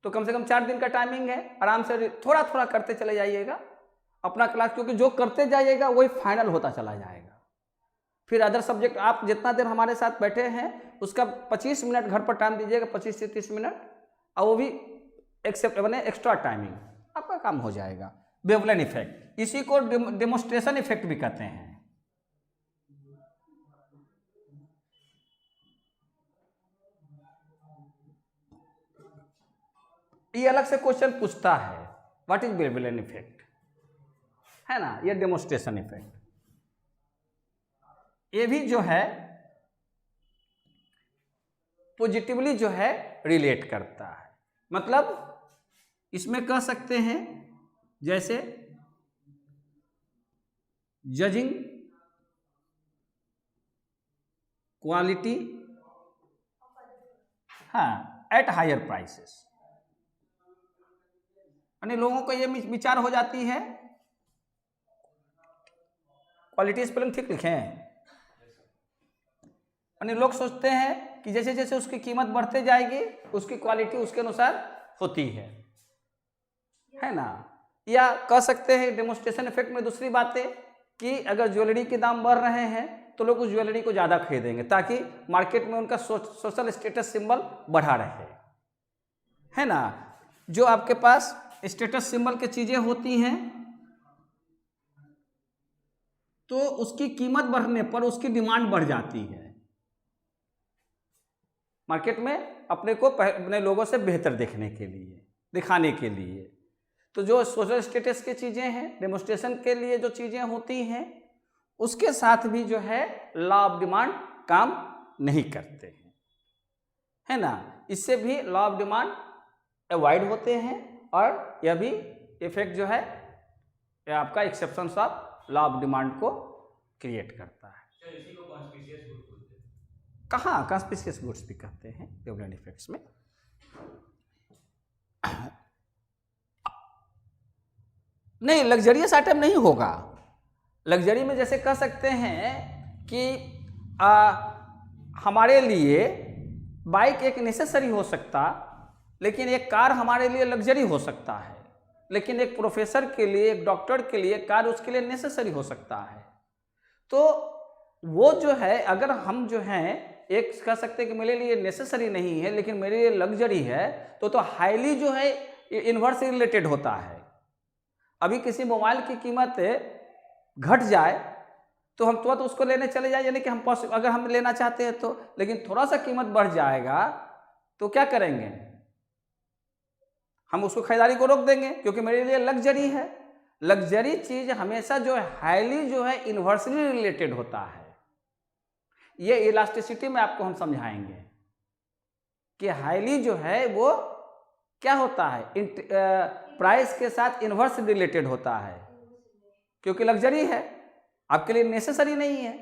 तो कम से कम 4 दिन का टाइमिंग है, आराम से थोड़ा थोड़ा करते चले जाइएगा अपना क्लास, क्योंकि जो करते जाइएगा वही फाइनल होता चला जाएगा। फिर अदर सब्जेक्ट आप जितना देर हमारे साथ बैठे हैं उसका 25 मिनट घर पर टाइम दीजिएगा, 25 से 30 मिनट, और वो भी एक्स्ट्रा टाइमिंग, आपका काम हो जाएगा। वेवलेन इफेक्ट, इसी को डेमोन्स्ट्रेशन इफेक्ट भी कहते हैं। ये अलग से क्वेश्चन पूछता है, व्हाट इज वेवलेन इफेक्ट, है ना, ये डेमोन्स्ट्रेशन इफेक्ट। ये भी जो है पॉजिटिवली जो है रिलेट करता है, मतलब इसमें कह सकते हैं जैसे judging quality at higher prices, यानी लोगों को ये विचार हो जाती है, क्वालिटी स्पेलिंग ठीक लिखें, यानी लोग सोचते हैं कि जैसे जैसे उसकी कीमत बढ़ते जाएगी उसकी क्वालिटी उसके अनुसार होती है ना। या कह सकते हैं डेमोन्स्ट्रेशन इफेक्ट में दूसरी बात है कि अगर ज्वेलरी के दाम बढ़ रहे हैं तो लोग उस ज्वेलरी को ज़्यादा खरीदेंगे ताकि मार्केट में उनका सोशल स्टेटस सिंबल बढ़ा रहे, है ना। जो आपके पास स्टेटस सिंबल की चीज़ें होती हैं तो उसकी कीमत बढ़ने पर उसकी डिमांड बढ़ जाती है मार्केट में, अपने को अपने लोगों से बेहतर देखने के लिए, दिखाने के लिए। तो जो सोशल स्टेटस की चीज़ें हैं, डेमोन्स्ट्रेशन के लिए जो चीज़ें होती हैं, उसके साथ भी जो है लॉ ऑफ डिमांड काम नहीं करते हैं, है ना। इससे भी लॉ ऑफ डिमांड अवॉइड होते हैं और यह भी इफेक्ट जो है यह आपका exception of law of demand को क्रिएट करता है। कहाँ कॉन्स्पिशियस गुड्स भी कहते हैं वेवलेन इफेक्ट्स में। नहीं, लग्जरियस आइटम नहीं होगा। लग्जरी में जैसे कह सकते हैं कि हमारे लिए बाइक एक नेसेसरी हो सकता, लेकिन एक कार हमारे लिए लग्जरी हो सकता है, लेकिन एक प्रोफेसर के लिए, एक डॉक्टर के लिए कार उसके लिए नेसेसरी हो सकता है। तो वो जो है, अगर हम जो है एक कह सकते हैं कि मेरे लिए नेसेसरी नहीं है लेकिन मेरे लिए लग्जरी है, तो हाईली जो है इन्वर्स रिलेटेड होता है। अभी किसी मोबाइल की कीमत घट जाए तो हम तुरंत उसको लेने चले जाए, यानी कि हम अगर हम लेना चाहते हैं तो, लेकिन थोड़ा सा कीमत बढ़ जाएगा तो क्या करेंगे, हम उसको खरीदारी को रोक देंगे क्योंकि मेरे लिए लग्जरी है। लग्जरी चीज हमेशा जो है हाईली जो है इन्वर्सली रिलेटेड होता है। ये इलास्टिसिटी में आपको हम समझाएंगे कि हाईली जो है वो क्या होता है, प्राइस के साथ इन्वर्स रिलेटेड होता है, क्योंकि लग्जरी है, आपके लिए नेसेसरी नहीं है।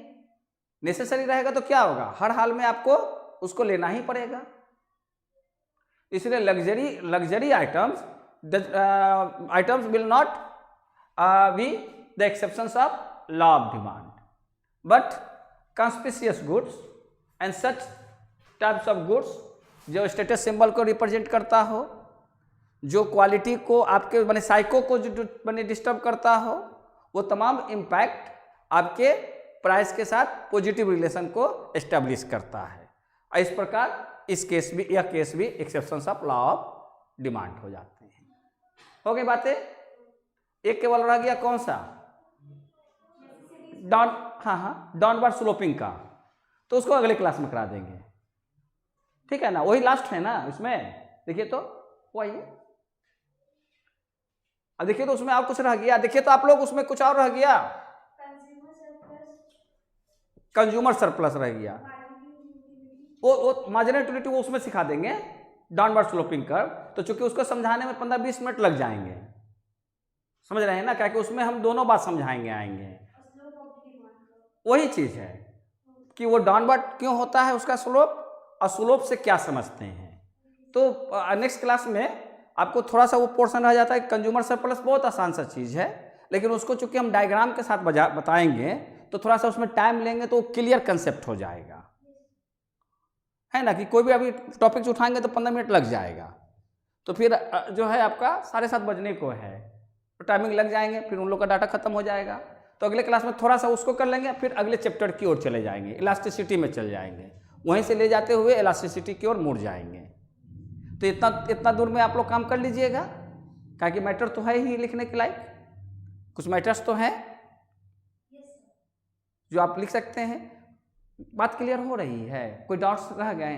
नेसेसरी रहेगा तो क्या होगा, हर हाल में आपको उसको लेना ही पड़ेगा। इसलिए luxury items will not be the exceptions of law of demand, but conspicuous goods and such types of goods जो स्टेटस सिंबल को रिप्रेजेंट करता हो, जो क्वालिटी को आपके माने साइको को जो माने डिस्टर्ब करता हो, वो तमाम इम्पैक्ट आपके प्राइस के साथ पॉजिटिव रिलेशन को एस्टेब्लिश करता है। इस प्रकार इस केस भी, यह केस भी exceptions of law of demand हो जाते हैं। हो गई बातें। एक केवल रह गया कौन सा, डाउनवर्ड स्लोपिंग का, तो उसको अगले क्लास में करा देंगे, ठीक है ना, वही लास्ट है ना इसमें। देखिए तो वही, अब देखिए तो उसमें और कुछ रह गया, देखिए तो आप लोग उसमें कुछ और रह गया, कंज्यूमर सरप्लस रह गया, वो मार्जिनल यूटिलिटी वो उसमें सिखा देंगे डाउनवर्ड स्लोपिंग कर्व। तो चूंकि उसको समझाने में 15-20 मिनट लग जाएंगे, समझ रहे हैं ना, क्या कि उसमें हम दोनों बात समझाएंगे आएंगे। वही चीज है कि वो डाउनवर्ड क्यों होता है उसका स्लोप, और स्लोप से क्या समझते हैं। तो नेक्स्ट क्लास में आपको थोड़ा सा वो पोर्शन रह जाता है। कंज्यूमर सरप्लस बहुत आसान सा चीज है, लेकिन उसको चूंकि हम डायग्राम के साथ बताएंगे तो थोड़ा सा उसमें टाइम लेंगे तो क्लियर कंसेप्ट हो जाएगा, है ना। कि कोई भी अभी टॉपिक उठाएंगे तो 15 मिनट लग जाएगा, तो फिर जो है आपका 7:30 बजने को है, तो टाइमिंग लग जाएंगे, फिर उन लोग का डाटा खत्म हो जाएगा। तो अगले क्लास में थोड़ा सा उसको कर लेंगे, फिर अगले चैप्टर की ओर चले जाएंगे, इलास्टिसिटी में चल जाएंगे, वहीं से ले जाते हुए इलास्टिसिटी की ओर मुड़ जाएंगे। तो इतना दूर में आप लोग काम कर लीजिएगा, क्या कि मैटर तो है ही लिखने के लायक, कुछ मैटर्स तो हैं जो आप लिख सकते हैं। बात क्लियर हो रही है, कोई डाउट्स रह गए?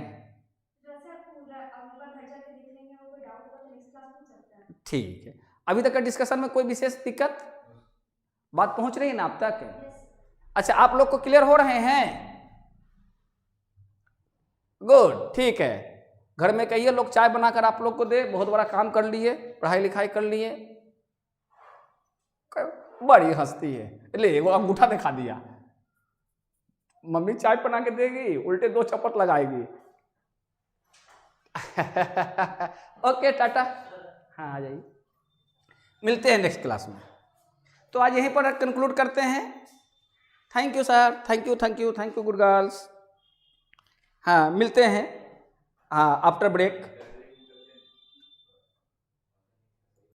ठीक है, अभी तक का डिस्कशन में कोई विशेष दिक्कत, बात पहुंच रही है ना आप तक? अच्छा, आप लोग को क्लियर हो रहे हैं? गुड, ठीक है। घर में कहिए लोग चाय बनाकर आप लोग को दे, बहुत बड़ा काम कर लिए, पढ़ाई लिखाई कर लिए। बड़ी हंसती है, ले वो अंगूठा दिखा दिया, मम्मी चाय बना के देगी, उल्टे 2 चपट लगाएगी। ओके, टाटा, हाँ आ जाइए, मिलते हैं नेक्स्ट क्लास में। तो आज यहीं पर कंक्लूड करते हैं। Thank you sir, thank you good girls. हाँ, मिलते हैं हाँ आफ्टर ब्रेक।